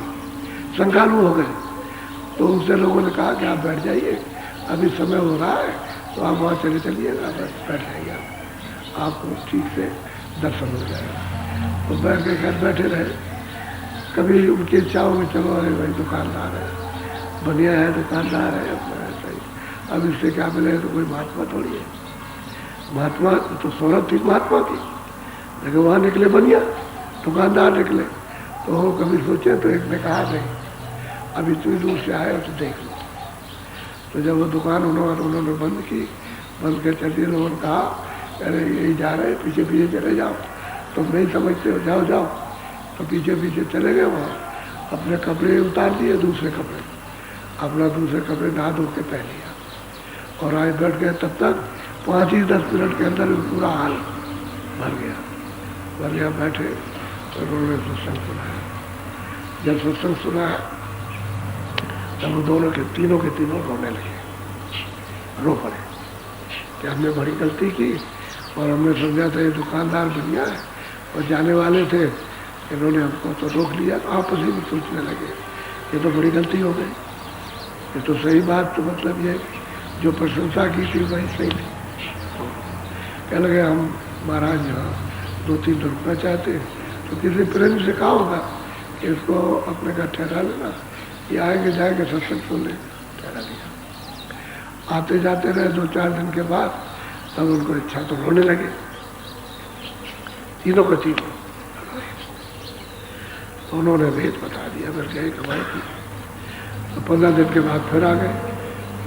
शंकालु हो गए। तो उनसे लोगों ने कहा कि आप बैठ जाइए, अभी समय हो रहा है, तो आप वहाँ चले चलिएगा, बस बैठ जाइए, आपको ठीक से दर्शन हो जाएगा। तो बैठ के घर बैठे रहे। कभी उनकी इच्छाओं में चलो, अरे भाई दुकानदार है, बढ़िया है, दुकानदार है, अपना ऐसा ही, अब इससे क्या मिले, तो कोई महात्मा थोड़ी है। महात्मा तो शोहरत थी महात्मा की, लेकिन वहाँ निकले बढ़िया दुकानदार निकले। तो वो कभी सोचे, तो एक ने कहा नहीं, अब इतनी दूर से आए तो देख लो। तो जब वो दुकान उन्होंने बंद की, बंद कर चलिए, लोगों ने कहा अरे यही जा रहे, पीछे पीछे चले जाओ, तुम नहीं समझते हो, जाओ जाओ। तो पीछे पीछे चले गए। वहाँ अपने कपड़े उतार दिए, दूसरे कपड़े, अपना दूसरे कपड़े नहा धो के पहन लिया और आए बैठ गए। तब तक 5 ही 10 मिनट के अंदर पूरा हाल भर गया। बैठे तो उन्होंने सत्संग सुनाया। जब सत्संग सुना तब वो दोनों के तीनों रोने लगे, रो पड़े कि हमने बड़ी गलती की और हमने समझा था ये दुकानदार बढ़िया है और जाने वाले थे, इन्होंने हमको तो रोक लिया। तो आपस में सोचने लगे ये तो बड़ी गलती हो गई, ये तो सही बात, तो मतलब ये जो प्रशंसा की थी वही सही थी। कह लगे हम महाराज यहाँ 2-3 दिन रुकना चाहते, तो किसी प्रेम से कहा होगा कि इसको अपने घर ठहरा लेना, ये आएंगे जाएंगे सत्संग सुन ले, ठहरा दिया। आते जाते रहे 2-4 दिन के बाद, तब उनको इच्छा तो रोने लगे, तीनों को तीनों। उन्होंने भेद बता दिया, फिर गए कमाई की। तो 15 दिन के बाद फिर आ गए,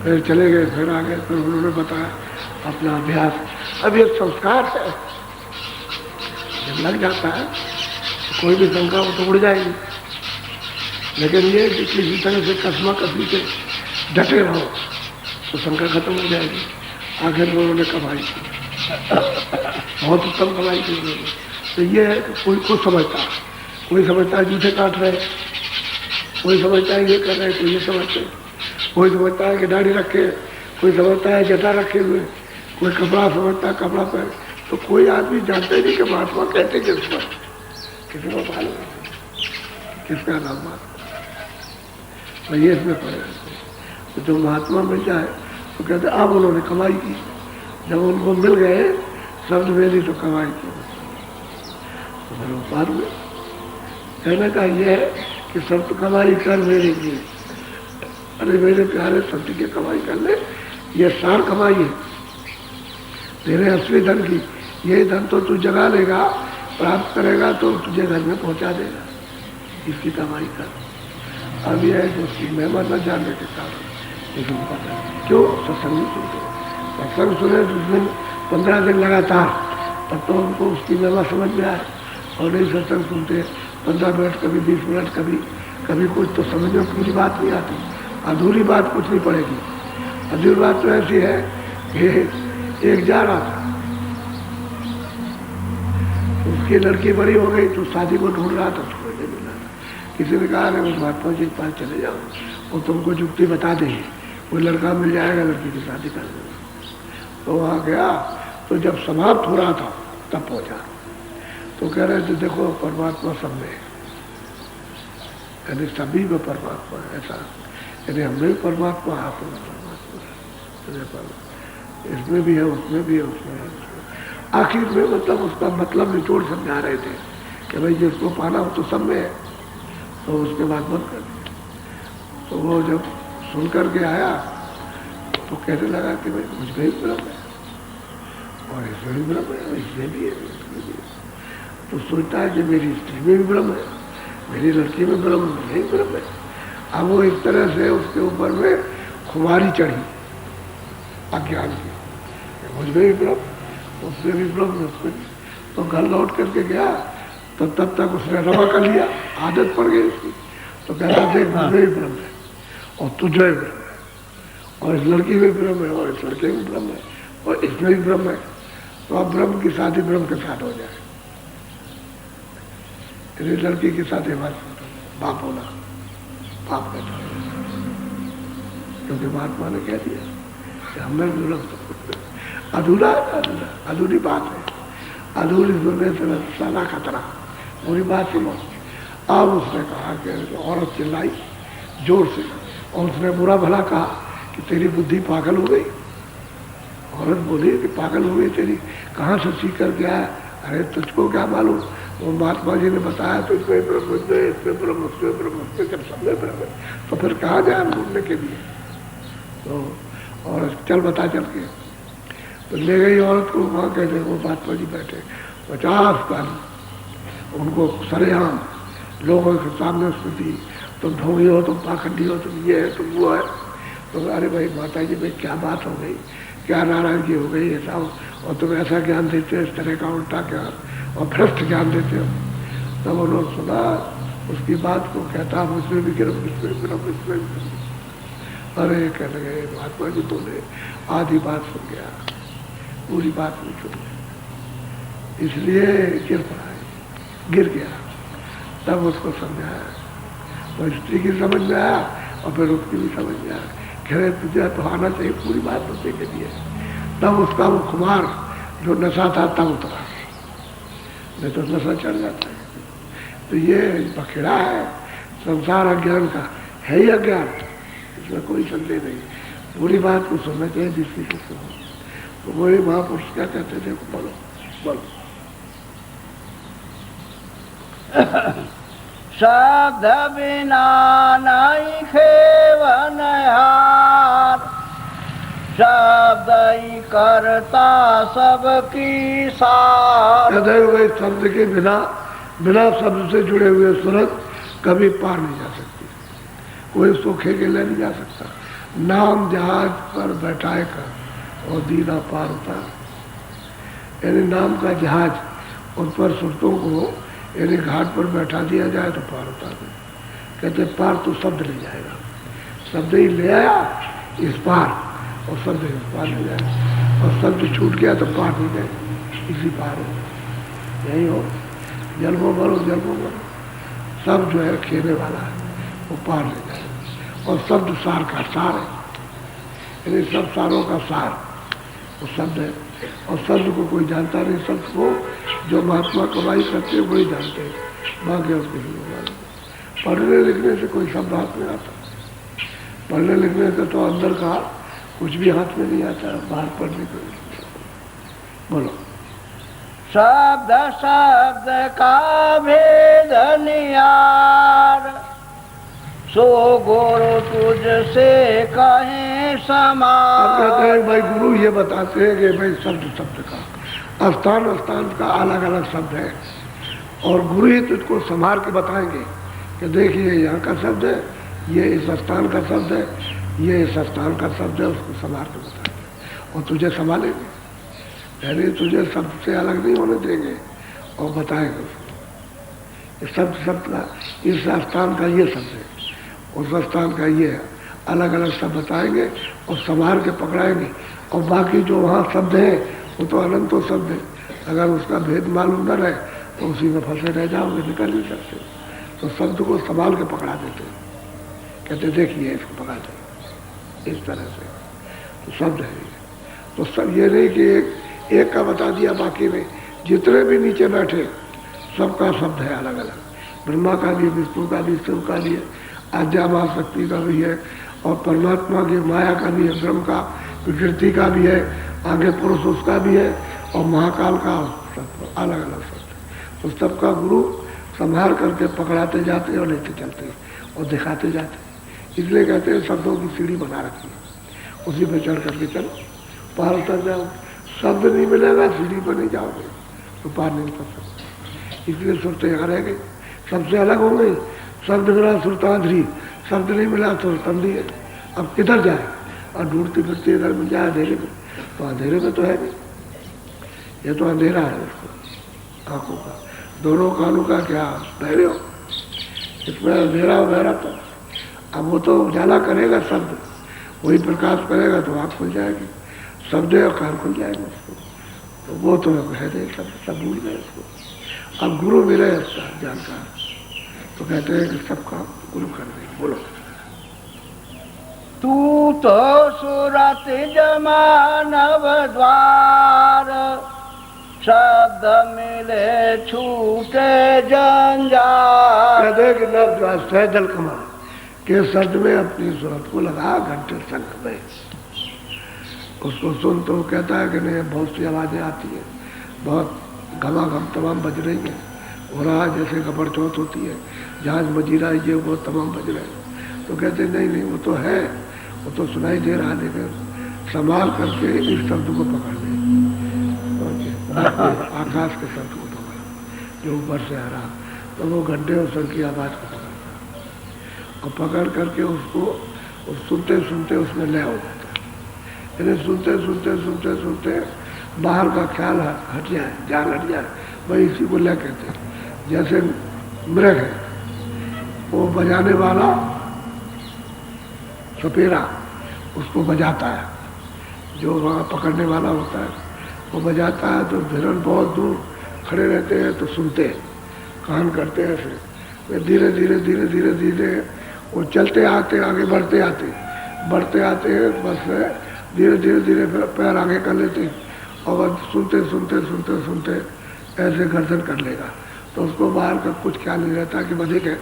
फिर चले गए, फिर आ गए। फिर उन्होंने बताया अपना अभ्यास। अब ये संस्कार है, जब लग जाता है तो कोई भी शंका वो तो उड़ जाएगी, लेकिन ये कि किसी तरह से कसमा कसमी से डटे रहो तो शंका खत्म हो जाएगी। आखिर में उन्होंने कमाई की, बहुत उत्तम कमाई की उन्होंने। तो ये है कि कोई समझता है, कोई समझता है जूठे काट रहे, कोई समझता है ये कर रहे, कोई ये समझते, कोई समझता है कि दाढ़ी रखे, कोई समझता है जटा रखे हुए, कोई कपड़ा समझता है कपड़ा पहन। तो कोई आदमी जानते नहीं कि महात्मा कहते किस पर, किसी को मालूम किसका नाम महात्मा। तो ये इसमें पड़े। तो जो महात्मा मिल जाए तो कहते अब उन्होंने कमाई की, जब उनको मिल गए शब्द मेरी तो कमाई की। तो फिर वो पार हुए। कहने का ये है कि सब तो कमाई कर मेरे की, अरे मेरे प्यारे शब्द की कमाई कर ले, ये सार कमाई है तेरे असली धन की। ये धन तो तू जगा लेगा, प्राप्त करेगा तो तुझे घर में पहुंचा देगा, इसकी कमाई कर। अब यह है कि उसकी महिमा न जानने के कारण लेकिन पता क्यों सत्संग सुनते, सत्संग सुने जिस दिन 15 दिन लगातार, तब तो उनको उसकी महिमा समझ में आए। और नहीं सत्संग सुनते 15 मिनट, कभी 20 मिनट, कभी कभी कुछ तो समझ में पूरी बात नहीं आती, अधूरी बात कुछ नहीं पड़ेगी। अधूरी बात तो ऐसी है कि एक जा रहा था, उसकी लड़की बड़ी हो गई तो शादी को ढूंढ रहा था, उसको नहीं मिला था। किसी ने कहा उस महात्मा जी के पास चले जाओ, वो तुमको जुक्ति बता देंगे, कोई लड़का मिल जाएगा, लड़की की शादी कर देगा। तो वहाँ गया, तो जब समाप्त हो रहा था तब पहुंचा, तो कह रहे थे देखो परमात्मा सब में, यानी सभी में परमात्मा है, ऐसा यानी हमें परमात्मा, आप में परमात्मा, इसमें भी है, उसमें भी है, उसमें है। आखिर में मतलब उसका मतलब निचोड़ समझा रहे थे कि भाई जिसको पाना हो तो सब में है, तो उसके बाद बंद कर दिया। तो वो जब सुन करके आया तो कहने लगा कि भाई मुझ में ही ब्रह्म है, और इसमें भी ब्रह्म है, इसमें भी है, इसमें भी है। तो सोचता है कि मेरी स्त्री में भी ब्रह्म है, मेरी लड़की में ब्रह्म, यही ब्रह्म है। अब वो इस तरह से उसके ऊपर में खुमारी चढ़ी अज्ञान की, मुझ में भी ब्रह्म, उसमें भी ब्रह्म, उसमें भी। तो घर लौट करके गया तो तब तक उसने रमा कर लिया, आदत पड़ गई उसकी। तो कहता देख मुझ में भी ब्रह्म है, और तुझे भी ब्रह्म है, और इस लड़की में ब्रह्म है, और इस लड़के में ब्रह्म है, और इसमें भी ब्रह्म है। तो अब ब्रह्म की शादी ब्रह्म के साथ हो जाए। लड़की के साथ बस बाप होना, बाप कहता है, क्योंकि महात्मा ने कह दिया कि हमें अधूरा अधूरा अधूरी बात है, अधूरी सुनने से सारा खतरा, पूरी बात सुनो। अब उसने कहा कि औरत चिल्लाई जोर से, और उसने बुरा भला कहा कि तेरी बुद्धि पागल हो गई। औरत बोली कि पागल हो गई तेरी, कहाँ से सीख कर गया है? अरे तुझको क्या मालूम, वो महात्मा जी ने बताया तो इसमें ब्रह्म, इसमें ब्रह्म, उसमें ब्रह्म, उसमें जब सब में ब्रह्म, तो फिर कहाँ जाए ढूंढने के लिए। तो और चल बता चल के, तो ले गई औरत को वहाँ, कहते वो महात्मा जी बैठे 50 काल, उनको सरेआम लोगों के सामने स्थिति, तुम ढोंगी हो, तुम पाखंडी हो, तुम ये है, तुम वो है। तो अरे भाई माता जी भाई क्या बात हो गई, क्या नाराजगी हो गई, ऐसा हो, और तुम ऐसा ज्ञान देते हो, इस तरह का उल्टा ज्ञान और भ्रष्ट ज्ञान देते हो। तब उन्होंने सुना उसकी बात को, कहता मुझमें भी गिरम, इसमें भी गिरम, इसमें भी गिरम। अरे कह लगे महात्मा जी बोले आधी बात सुन गया, पूरी बात नहीं सुनी, इसलिए गिर पड़ा है, गिर गया। तब उसको समझाया, तो स्त्री की समझ में आया और फिर उसकी भी समझ में आया, खैर तुझे तो आना चाहिए, पूरी बात बच्चे के लिए। तब उसका वो खुमार जो नशा था तब उतरा, नहीं तो नशा चढ़ जाता है। तो ये बखेड़ा है संसार अज्ञान का, है ही अज्ञान, इसमें कोई संदेह नहीं। बुरी बात को सुनना चाहिए जिसकी को सुनो। तो वही महापुरुष क्या कहते थे, बोलो बोलो। शब्द बिना नहीं खेवन हार, शब्द ही करता सबकी सार। कहते हुए शब्द के बिना, बिना शब्द से जुड़े हुए सूरत कभी पार नहीं जा सकती, कोई सूखे के लिए नहीं जा सकता। नाम जहाज पर बैठाए कर और दीना पार उतार, यानी नाम का जहाज उन पर सुरतों को यदि घाट पर बैठा दिया जाए तो पार उतार दे। कहते पार तो शब्द ले जाएगा, शब्द ही ले आया इस पार, और शब्द इस पार ले जाएगा, और शब्द छूट गया तो पार नहीं जाएगा, इसी पार हो। यही हो, जन्मों भरो जन्मों भरो, सब जो है खेने वाला है वो पार ले जाएगा। और शब्द सार का सार है, यानी सब सारों का सार वो शब्द है। और शब्द को कोई जानता नहीं, शब्द को जो महात्मा कमाई करते हैं वही जानते हैं, बाकी और किसी को मालूम। पढ़ने लिखने से कोई शब्द हाथ में आता, पढ़ने लिखने से तो अंदर का कुछ भी हाथ में नहीं आता, बाहर पढ़ने को। बोलो। शब्द शब्द का भेद नियार, सो गुरु तुझसे कहे समान। कहते हैं भाई गुरु ये बताते हैं कि भाई शब्द शब्द का, स्थान स्थान का अलग अलग शब्द है, और गुरु ही तुझको संभाल के बताएंगे कि देखिए यहाँ का शब्द है, ये इस स्थान का शब्द है, ये इस स्थान का शब्द है, उसको संभाल के बताएंगे और तुझे संभालेंगे, यानी तुझे शब्द से अलग नहीं होने देंगे और बताएंगे उसको। शब्द का इस स्थान का ये शब्द है, उस स्थान का ये है, अलग अलग शब्द बताएंगे और संभाल के पकड़ाएंगे। और बाकी जो वहाँ शब्द है वो तो अनंतो शब्द है, अगर उसका भेद मालूम न रहे तो उसी में फंसे रह जाओगे, निकल नहीं सकते। तो शब्द को संभाल के पकड़ा देते, कहते देखिए इसको पकड़ा दे, इस तरह से तो शब्द है ये। तो सब ये नहीं कि एक का बता दिया, बाकी में जितने भी नीचे बैठे सबका शब्द है अलग अलग, ब्रह्मा का भी, विष्णु का भी, शिव का भी है, आद्या महाशक्ति का भी है, और परमात्मा की माया का भी है, ब्रह्म का, विकृति का भी है, आगे पुरुष उसका भी है, और महाकाल का सब अलग अलग शब्द। तो सबका गुरु संभाल करके पकड़ाते जाते और लेते चलते और दिखाते जाते। इसलिए कहते हैं शब्दों की सीढ़ी बना रखी है, उसी पे चढ़ करके चलो, पार उतर जाओ। शब्द नहीं मिलेगा सीढ़ी पर नहीं जाओगे तो पार नहीं कर सकते। इसलिए सुरते यहाँ रह गई, सबसे अलग हो गई। शब्द मिला सुरतांध्री, शब्द नहीं मिला तो तंदी है। अब किधर जाए, और ढूंढती फिरती इधर मिल जाए अंधेरे में, तो अंधेरे में तो है नहीं, ये तो अंधेरा है उसको, आंखों का, दोनों कानों का क्या बहरे हो, इसमें अंधेरा हो बहरा तो। अब वो तो उजाला करेगा शब्द, वही प्रकाश करेगा तो आँख खुल जाएगी, शब्द और कान खुल जाएगा उसको। तो वो तो है नहीं, सब भूल गए उसको। अब गुरु मिले उसका जानकार, तो कहते हैं कि सबका गुरु कर देंगे। बोलो, तू तो सूरत जमानव द्वार, शब्द मिले छूटे जंजाल। कहते कि नव सैदल कमा के शब्द में अपनी सूरत को लगा घंटे शंख में, उसको सुन तो कहता है कि नहीं बहुत सी आवाज़ें आती है, बहुत घमाघम तमाम बज रही है, हो रहा जैसे खबर चौथ होती है, जहाज बजी रहा है, ये वो तमाम बज रहे हैं। तो कहते नहीं नहीं वो तो है, वो तो सुनाई दे रहा, लेकिन संभाल करके इस शब्द को पकड़ ले, आकाश के शब्द को पकड़ जो ऊपर से आ रहा, तो वो घंटे और सर की आवाज़ को पकड़ता और पकड़ करके उसको सुनते सुनते उसमें लय हो जाता है। यानी सुनते सुनते सुनते सुनते बाहर का ख्याल हट जाए, जान हट जाए, वही इसी को लय कहते हैं। जैसे मृग है, वो बजाने वाला सपेरा उसको बजाता है, जो वहाँ पकड़ने वाला होता है वो बजाता है, तो हिरण बहुत दूर खड़े रहते हैं तो सुनते हैं, कान करते हैं ऐसे। वे धीरे धीरे धीरे धीरे धीरे वो चलते आते, आगे बढ़ते आते हैं, बस धीरे धीरे धीरे पैर आगे कर लेते हैं, और बस सुनते सुनते सुनते सुनते ऐसे गर्दन कर लेगा, तो उसको बाहर का कुछ ख्याल नहीं रहता कि बधिक है,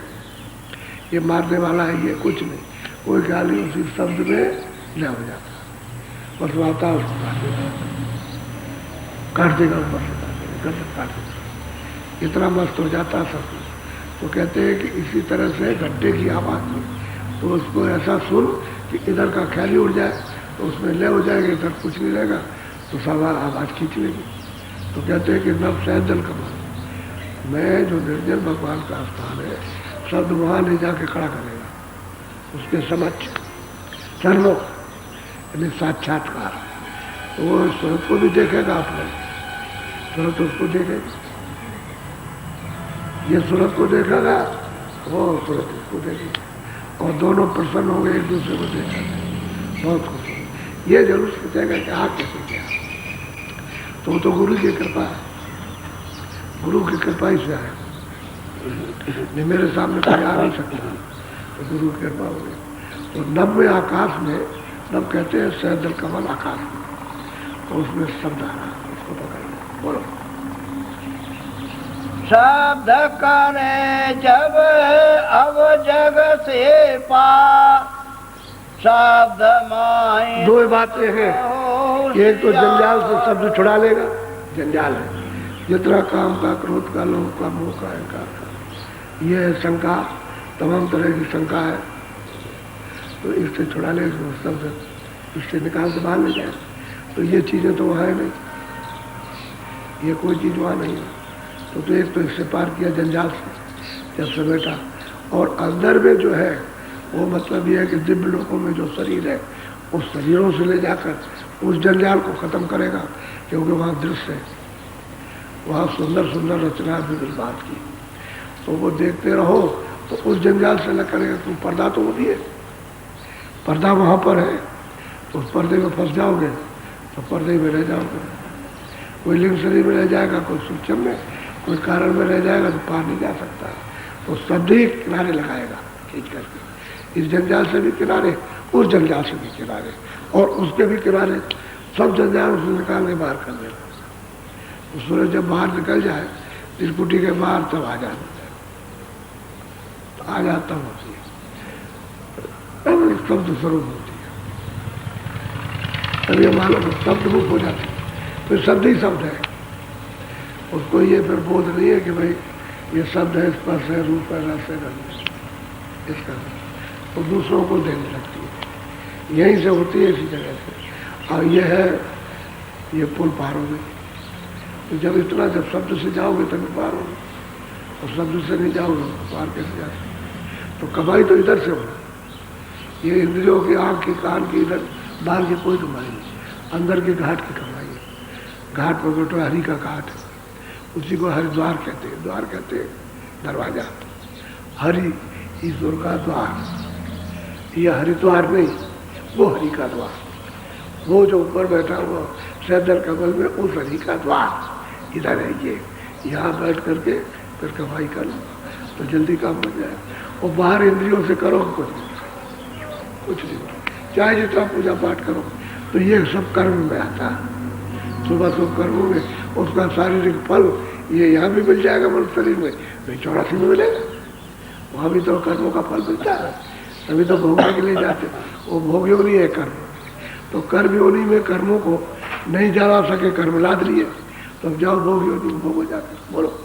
ये मारने वाला है, ये कुछ नहीं, कोई ख्याल नहीं, उसी शब्द में लय हो जाता है। बस आता है उसको काट देगा ऊपर से, गर्दन काट देगा, इतना मस्त हो जाता है सब। तो कहते हैं कि इसी तरह से घंटे की आवाज़ में तो उसको ऐसा सुन कि इधर का ख्याल ही उड़ जाए, तो उसमें लय हो जाएगा, इधर कुछ नहीं रहेगा, तो सब आवाज़ खींच लेगी। तो कहते हैं कि नव सैदल कमाल में जो निर्जल भगवान का स्थान है, शब्द वहाँ ले जाके खड़ा करेगा, उसके समक्ष सर्वोक यानी साक्षात्कार। तो वो स्वरूप को भी देखेगा, अपने स्वरूप उसको देखेगा, ये सूरत को देखेगा, वो सूरत उसको देखेगा, और दोनों प्रसन्न हो गए, एक दूसरे को देखेगा, बहुत खुश हो। ये जरूर सोचेगा कि आप कैसे क्या, तो गुरु की कृपा है, गुरु की कृपा ही से आए, नहीं मेरे सामने कोई आ नहीं सकता, तो गुरु की कृपा हो गई। तो नभ में आकाश में, नभ कहते हैं सैदल कमल आकाश में, तो उसमें शब्द आ रहा, उसको पकड़ बोलो। शब्द करे जब अब जग से पा, शब्द माई दो बातें हैं, एक तो जंजाल से शब्द छुड़ा लेगा, जंजाल है जितना काम का, क्रोध का, लोभ का, मोह का, अहंकार का, ये है शंका, तमाम तरह की शंका है, तो इससे छुड़ा ले, शब्द इससे निकाल के बाहर ले जाए। तो ये चीज़ें तो वहाँ है नहीं, ये कोई चीज़ वहाँ नहीं है। तो एक तो इससे पार किया जंजाल से जब समेटा, और अंदर में जो है वो मतलब ये है कि दिव्य लोकों में जो शरीर है, उस शरीरों से ले जाकर उस जंजाल को ख़त्म करेगा, क्योंकि वहाँ दृश्य है, वहाँ सुंदर सुंदर रचना है विभिन्न बात की। तो वो देखते रहो तो उस जंजाल से न करेगा। तुम पर्दा तो होती है, पर्दा वहाँ पर है, तो उस पर्दे में फंस जाओगे तो पर्दे में रह जाओगे। कोई लिंग शरीर में रह जाएगा, कोई सूक्ष्म में, कोई कारण में रह जाएगा तो पार नहीं जा सकता। तो शब्द ही किनारे लगाएगा खींच करके, इस जंजाल से भी किनारे, उस जंजाल से भी किनारे, और उसके भी किनारे, सब जंजाल उसने निकाल के बाहर कर देगा। तो सूरज जब बाहर निकल जाए त्रिपुटी के बाहर, तब आ जाता है, तो आ जाता होती है, तब एक शब्द स्वरूप होती है, तभी हमारा शब्द रूप हो जाती है। फिर शब्द ही शब्द है, उसको ये फिर बोध नहीं है कि भाई ये शब्द है, स्पर्श है, रूप है, रस है, गंध है, इसका तो दूसरों को देने लगती है। यहीं से होती है, इसी जगह से। और ये है, ये पुल पार हो गई। तो जब इतना, जब शब्द से जाओगे तभी पार होगे, और शब्द से नहीं जाओगे तो पार कैसे जा सकते। तो कमाई तो इधर से हो, ये इंद्रियों की, आँख की, कान की, इधर बाहर की कोई कमाई नहीं, अंदर के घाट की कमाई है। घाट पर बैठो, हरि का घाट है, उसी को हरिद्वार कहते हैं। द्वार कहते हैं दरवाजा, हरि ईश्वर का द्वार। ये हरिद्वार नहीं, वो हरि का द्वार, वो जो ऊपर बैठा हुआ सैदर कमल में, उस हरि का द्वार इधर है। ये यहाँ बैठ करके फिर कमाई कर लो तो जल्दी काम हो जाए। और बाहर इंद्रियों से करो कुछ नहीं, चाहे जितना पूजा पाठ करो, तो ये सब कर्म में आता है। सुबह सब कर्मों में उसका शारीरिक फल ये यहाँ भी मिल जाएगा, मनुष्य शरीर में, नहीं 84 में मिलेगा। वहाँ भी तो कर्मों का फल मिलता है, तभी तो भोगने के लिए जाते। वो भोग योनि है कर्म, तो कर्म योनि में कर्मों को नहीं जला सके, कर्म लाद लिए, तो अब जाओ भोग योनि में, भोग हो जाते। बोलो।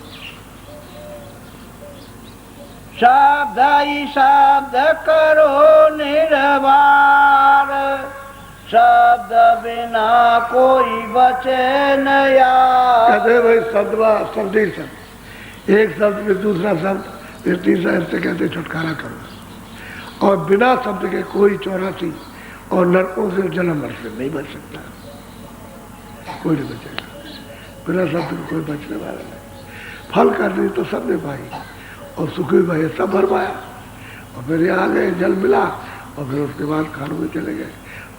शब्द ही शब्द करो निर्वार, शब्द बिना कोई बचे न यार। कहते भाई शब्द ही शब्द, एक शब्द फिर दूसरा शब्द फिर तीसरा, ऐसे कहते छुटकारा करो। और बिना शब्द के कोई 84 और नरकों से, जन्म मर से नहीं बच सकता, कोई नहीं बचेगा। बिना शब्द के कोई बचने वाला नहीं। फल करनी तो सबने पाई, और सुखी भाई सब भर पाया, और फिर यहाँ आ गए, जल मिला, और फिर उसके बाद खानों में चले गए।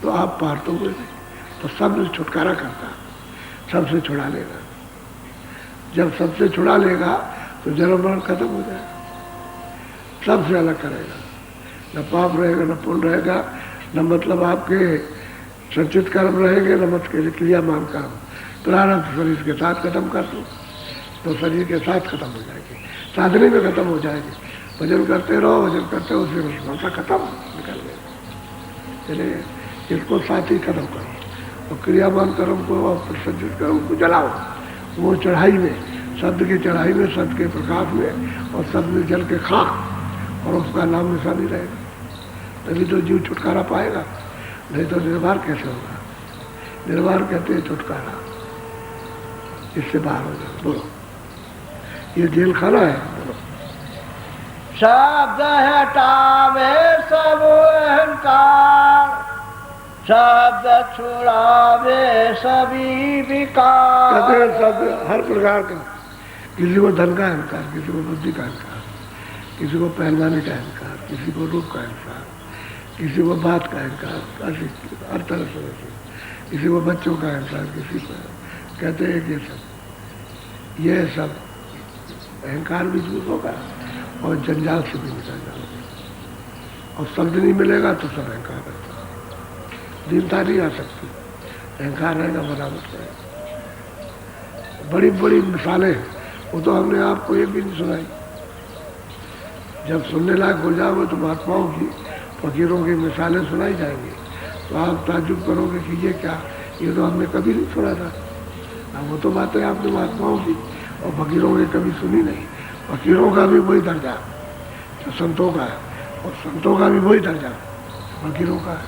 तो आप पार तो हुए नहीं। तो सबने छुटकारा करता, सबसे छुड़ा लेगा। जब सबसे छुड़ा लेगा तो जन्म मरण खत्म हो जाएगा, सबसे अलग करेगा। न पाप रहेगा, न पुण्य रहेगा, न मतलब आपके संचित कर्म रहेंगे, न मत के क्रियामान कर्म। प्रारब्ध शरीर के साथ खत्म कर दो तो शरीर के साथ खत्म हो जाएगी, साधने में खत्म हो जाएगी। भजन करते रहो, भजन करते हो, उससे समस्या खत्म निकल गई। चलिए इसको साथ ही खत्म करो, और क्रियामान कर्म को और संचित कर्म को जलाओ। वो चढ़ाई में, शब्द की चढ़ाई में, शब्द के प्रकाश में, और शब्द में जल के खाक, और उसका नाम निशानी रहेगा, तभी तो जीव छुटकारा पाएगा। नहीं तो निर्वार कैसे होगा। निर्वार कहते हैं छुटकारा, इससे बाहर हो जाओ। बोलो, ये जेल खाना है। बोलो। शब्द हटावे सब अहंकार, शब्द छुड़ावे सभी विकार। कहते हैं शब्द हर प्रकार का, किसी को धन का अहंकार, किसी को बुद्धि का अहंकार, किसी को पहलवानी का अहंकार, किसी को रूप का अहंकार, किसी को बात का अहंकार, हर तरह से, किसी को बच्चों का अहंकार, किसी को। कहते हैं कि ये सब अहंकार भी दूर होगा, और जंजाल से भी निकल जाओगे। और शब्द नहीं मिलेगा तो सब अहंकार रहता है, दीनता नहीं आ सकती, अहंकार रहेगा, बराबर रहेगा। बड़ी बड़ी मिसालें, वो तो हमने आपको एक भी नहीं सुनाई। जब सुनने लायक हो जाओगे तो महात्माओं की, फकीरों की मिसालें सुनाई जाएंगी, तो आप ताज्जुब करोगे कि ये क्या, ये तो हमने कभी नहीं सुना था। वो तो बातें आपने महात्माओं की और फकीरों की कभी सुनी नहीं। फकीरों का भी वही दर्जा जो संतों का है, और संतों का भी वही दर्जा फकीरों का है।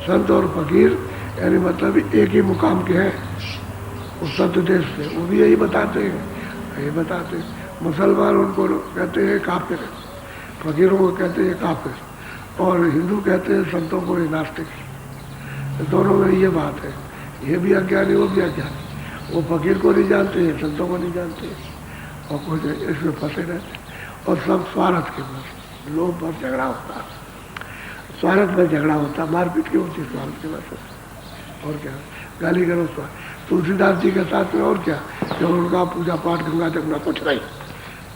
संत और फकीर यानी मतलब एक ही मुकाम के हैं उस सत्य देश से। वो भी यही बताते हैं, यही बताते हैं। मुसलमान उनको कहते हैं काफिर, फकीरों को कहते हैं काफिर, और हिंदू कहते हैं संतों को नास्तिक। दोनों में ये बात है, ये भी अज्ञानी, वो भी अज्ञानी। वो फकीर को नहीं जानते, संतों को नहीं जानते, और कुछ इसमें फंसे रहते। और सब स्वार्थ के बस, लोभ पर झगड़ा होता, स्वार्थ में झगड़ा होता, मारपीट की होती स्वार्थ के बस। और क्या, गाली करो स्वार्थ। तुलसीदास जी के साथ में और क्या, जब उनका पूजा पाठ गंगा जमुना कुछ नहीं,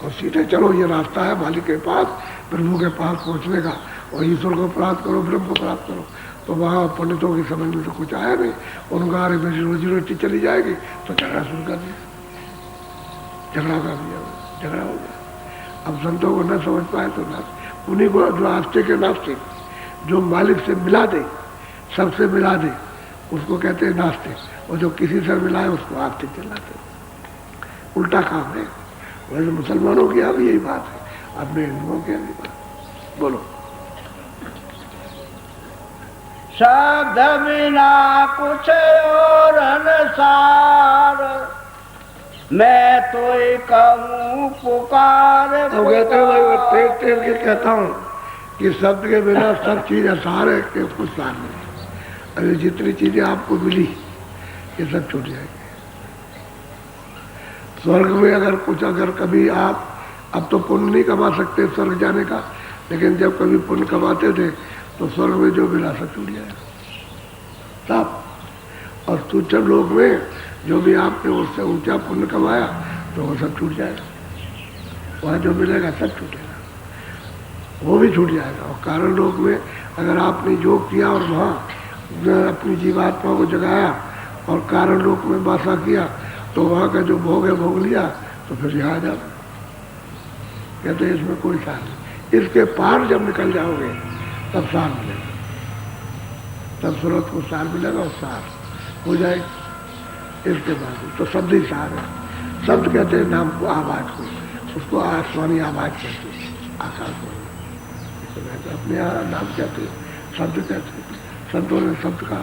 और सीधे चलो ये रास्ता है मालिक के पास, प्रभु के पास पहुंचने का, और ईश्वर को प्राप्त करो, ब्रह्म को प्राप्त करो। तो वहाँ पंडितों की समझ में तो कुछ आया नहीं, उनका अरे मेरी रोजी रोटी चली जाएगी, तो झगड़ा शुरू कर दिया, झगड़ा कर दिया, झगड़ा हो गया। अब संतों को न समझ पाए तो नास्तिक, उन्हीं को जो आस्तिक है नास्तिक, जो मालिक से मिला दे, सबसे मिला दे, उसको कहते हैं नास्तिक, और जो किसी से मिलाए उसको आस्तिक कहलाते हैं। उल्टा काम है। वैसे मुसलमानों की अब यही बात है, अपने हिंदुओं की यही बात। बोलो। शब्द बिना कुछ और अनुसार, मैं तो कहूँ पुकार। अब कहते हैं भाई, वो टेक टेक के कहता हूँ कि शब्द के बिना सब चीज आसार है कि कुछ सार नहीं। अरे जितनी चीजें आपको मिली ये सब छूट जाएगी। स्वर्ग में अगर कुछ, अगर कभी आप, अब तो पुण्य नहीं कमा सकते स्वर्ग जाने का, लेकिन जब कभी पुण्य कमाते थे तो स्वर्ग में जो मिला सब छूट जाएगा सब। और सूक्ष्म लोक में जो भी आपने उससे ऊंचा पुण्य कमाया तो वो सब छूट जाएगा, वहाँ जो मिलेगा सब छूटेगा, वो भी छूट जाएगा। और कारण लोक में अगर आपने योग किया और वहाँ अपनी जीवात्मा को जगाया और कारण लोक में वासा किया, तो वहाँ का जो भोग है भोग लिया, तो फिर यहाँ आ जाओ। कहते हैं इसमें कोई सार नहीं, इसके पार जब निकल जाओगे तब सार मिलेगा, तब सूरत को सार मिलेगा और सार हो जाएगी। इसके बाद तो शब्द ही सार है। शब्द कहते हैं नाम को, आवाज को, उसको आसमानी आवाज कहते हैं, आकाश को अपने यहाँ नाम कहते हैं, शब्द कहते हैं। संतों ने शब्द का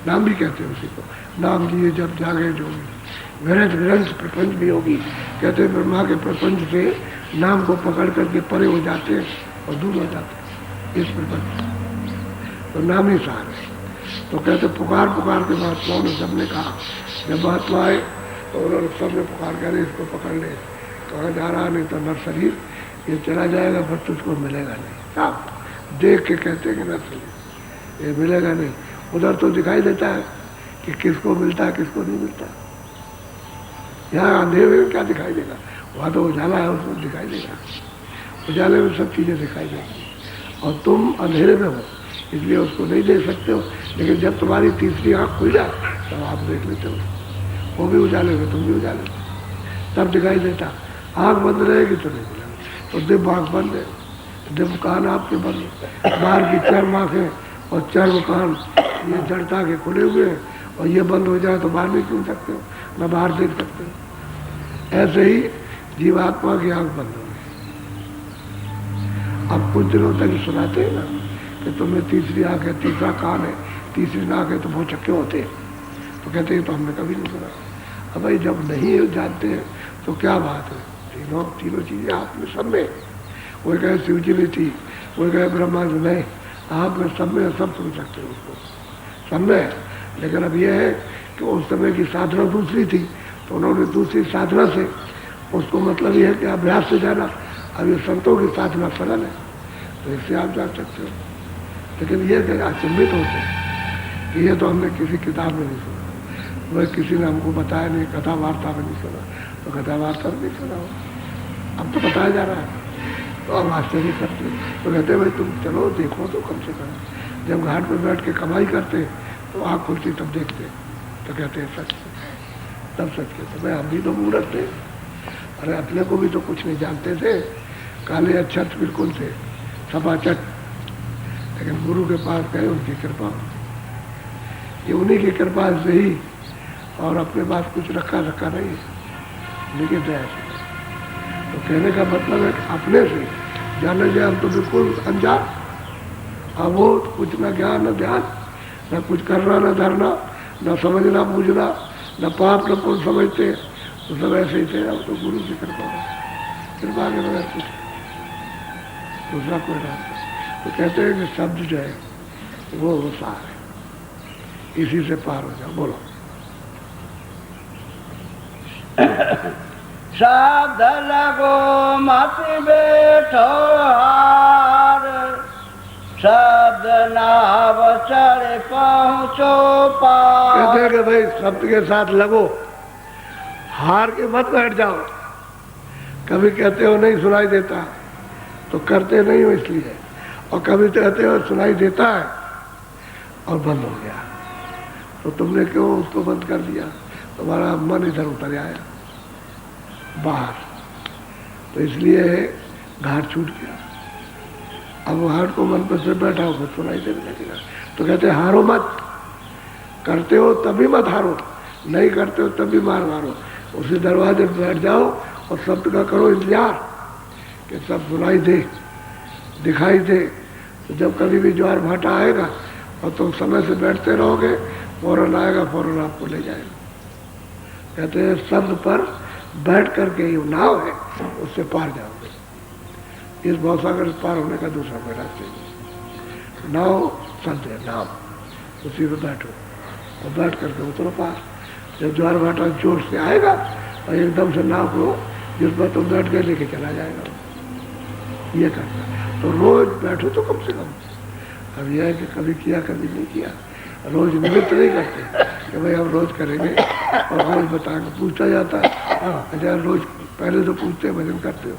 नाम भी कहते हैं उसी को। नाम लिए जब जागे जोगी, विरज विरंज प्रपंच भी होगी। कहते हैं ब्रह्मा के प्रपंच से नाम को पकड़ करके परे हो जाते हैं और दूर हो जाते हैं इस प्रपंच, तो नाम ही सार है। तो कहते पुकार पुकार के महात्माओं ने सबने कहा, जब महात्मा आए तो उन्होंने सबने पुकार करे इसको पकड़ ले, तो जा रहा नहीं तो नर्सरी ये चला जाएगा, पर तुझको मिलेगा नहीं। साफ देख के कहते हैं कि नर्सरी ये मिलेगा नहीं। उधर तो दिखाई देता है कि किसको मिलता है किसको नहीं मिलता। यहाँ अंधेरे में क्या दिखाई देगा, वहाँ तो उजाला है, उसमें दिखाई देगा। उजाले में सब चीज़ें दिखाई देती हैं और तुम अंधेरे में हो इसलिए उसको नहीं देख सकते हो। लेकिन जब तुम्हारी तीसरी आँख खुल जाए तब आप देख लेते हो, वो भी उजाले में तुम भी उजाले में, तब दिखाई देता। आँख बंद रहेगी तो नहीं मिलेगा। तो दिव्य आँख बंद है, दिव्य कान आपके बंद है, बाहर की चर्म आँखें और चर्म कान ये जड़ता के खुले हुए हैं, और ये बंद हो जाए तो बाहर नहीं सुन सकते हो, न बाहर देख सकते हो। ऐसे ही जीवात्मा की आँख बंद हो गई। अब कुछ दिनों तक सुनाते हैं ना कि तुम्हें तीसरी आँख है, तीसरा कान है, तीसरी नाक है, तो वो चक्के होते हैं। तो कहते हैं तो हमने कभी नहीं सुना। अब भाई जब नहीं जानते हैं तो क्या बात है, तीनों चीजें आप में सब में। कोई कहे शिव जी में थी, कोई कहे ब्रह्मा जी में, आप में सब में सब सुन सकते हो उसको, सब में। लेकिन अब यह है कि उस समय की साधना दूसरी थी, तो उन्होंने दूसरी साधना से उसको, मतलब यह है कि अभ्यास से जाना। अब ये संतों की साधना सरल है, तो इससे आप जा सकते हो। लेकिन ये कि अचंभित होते कि ये तो हमने किसी किताब में नहीं सुना, वह किसी ने हमको बताया नहीं, कथा वार्ता में नहीं सुना, तो कथा वार्ता में नहीं सुना हो, अब तो बताया जा रहा है। तो अब आश्चर्य करते, तो कहते भाई तुम चलो देखो तो कम से कम। जब घाट पर बैठ के कमाई करते तो आँख खुलती तब देखते, तो कहते हैं सच, तब सच कहते भाई हम भी तो मूर्ख थे, अरे अपने को भी तो कुछ नहीं जानते थे, काले अक्षत बिल्कुल थे, सपाचट। लेकिन गुरु के पास गए, उनकी कृपा, ये उन्हीं की कृपा से ही, और अपने पास कुछ रखा नहीं, लेकिन दया से। तो कहने का मतलब है कि अपने से जाने जाए, हम तो बिल्कुल अनजान, अबोध, कुछ न ज्ञान न ध्यान, न कुछ करना न धरना, न समझना बूझना, न पाप न पुण्य समझते, तो सब ऐसे ही थे। अब तो गुरु की कृपा के बगैर कुछ दूसरा कोई रास्ता। तो कहते हैं कि शब्द जो है वो सार है, इसी से पार हो जाओ। बोलो। शब्द लगो मत बैठो हार, शब्द नाव चढ़ पहुँचो पार। कहते हैं कि भाई शब्द के साथ लगो, हार के मत बैठ जाओ। कभी कहते हो नहीं सुनाई देता तो करते नहीं हो इसलिए, और कभी कहते हो सुनाई देता है और बंद हो गया, तो तुमने क्यों उसको बंद कर दिया? तुम्हारा मन इधर उतर आया बाहर, तो इसलिए घाट छूट गया। अब घाट को मन पर से बैठा हो फिर सुनाई देने लगेगा। तो कहते हारो मत, करते हो तभी मत हारो, नहीं करते हो तभी मार मारो। उसी दरवाजे पर बैठ जाओ और शब्द का करो इंतजार कि सब सुनाई दे, दिखाई दे। तो जब कभी भी ज्वार भाटा आएगा और तुम समय से बैठते रहोगे, फौरन आएगा, फौरन आपको ले जाएगा। कहते हैं शब्द पर बैठ करके ये नाव है, उससे पार जाओगे। इस भवसागर पार होने का दूसरा कोई रास्ता नहीं। नाव शब्द है, नाव, उसी पर बैठो और बैठ करके उतरो पार। जब ज्वार भाटा जोर से आएगा और एकदम से नाव को जिस पर तुम बैठ के लेके चला जाएगा, ये करना। तो रोज बैठो तो कम से कम। अब यह है कि कभी किया कभी नहीं किया, रोज निमित्त नहीं करते कि भाई हम रोज करेंगे और रोज बता के पूछा जाता है। अच्छा रोज पहले तो पूछते भजन करते हो,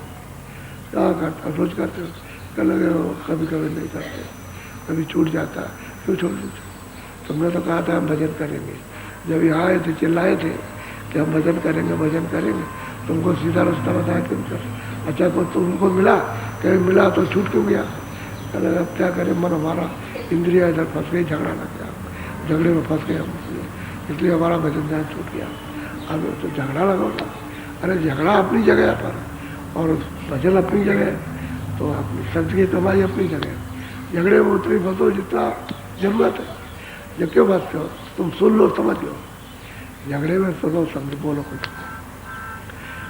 क्या करते हो, रोज करते हो? कल कभी कभी नहीं करते, कभी छूट जाता है। क्यों छूट? तुमने तो कहा था हम भजन करेंगे, जब यहाँ आए थे चिल्लाए थे कि हम भजन करेंगे भजन करेंगे, तुमको सीधा रास्ता बताया क्यों कर? अच्छा तो तुमको मिला, कहीं मिला तो छूट क्यों गया? कहने अब क्या करें, मन हमारा इंद्रिया इधर फंस गई, झगड़ा लग गया, झगड़े में फंस गए हम, इसलिए हमारा भजन ध्यान छूट गया। अब तो झगड़ा लगा। अरे झगड़ा अपनी जगह पर और भजन अपनी जगह, तो अपनी संत की कमाई अपनी जगह। झगड़े में उतनी फंसो जितना जरूरत है। जब क्यों फंसते हो? तुम सुन लो, समझ लो। झगड़े में सुनो, समझ, बोलो,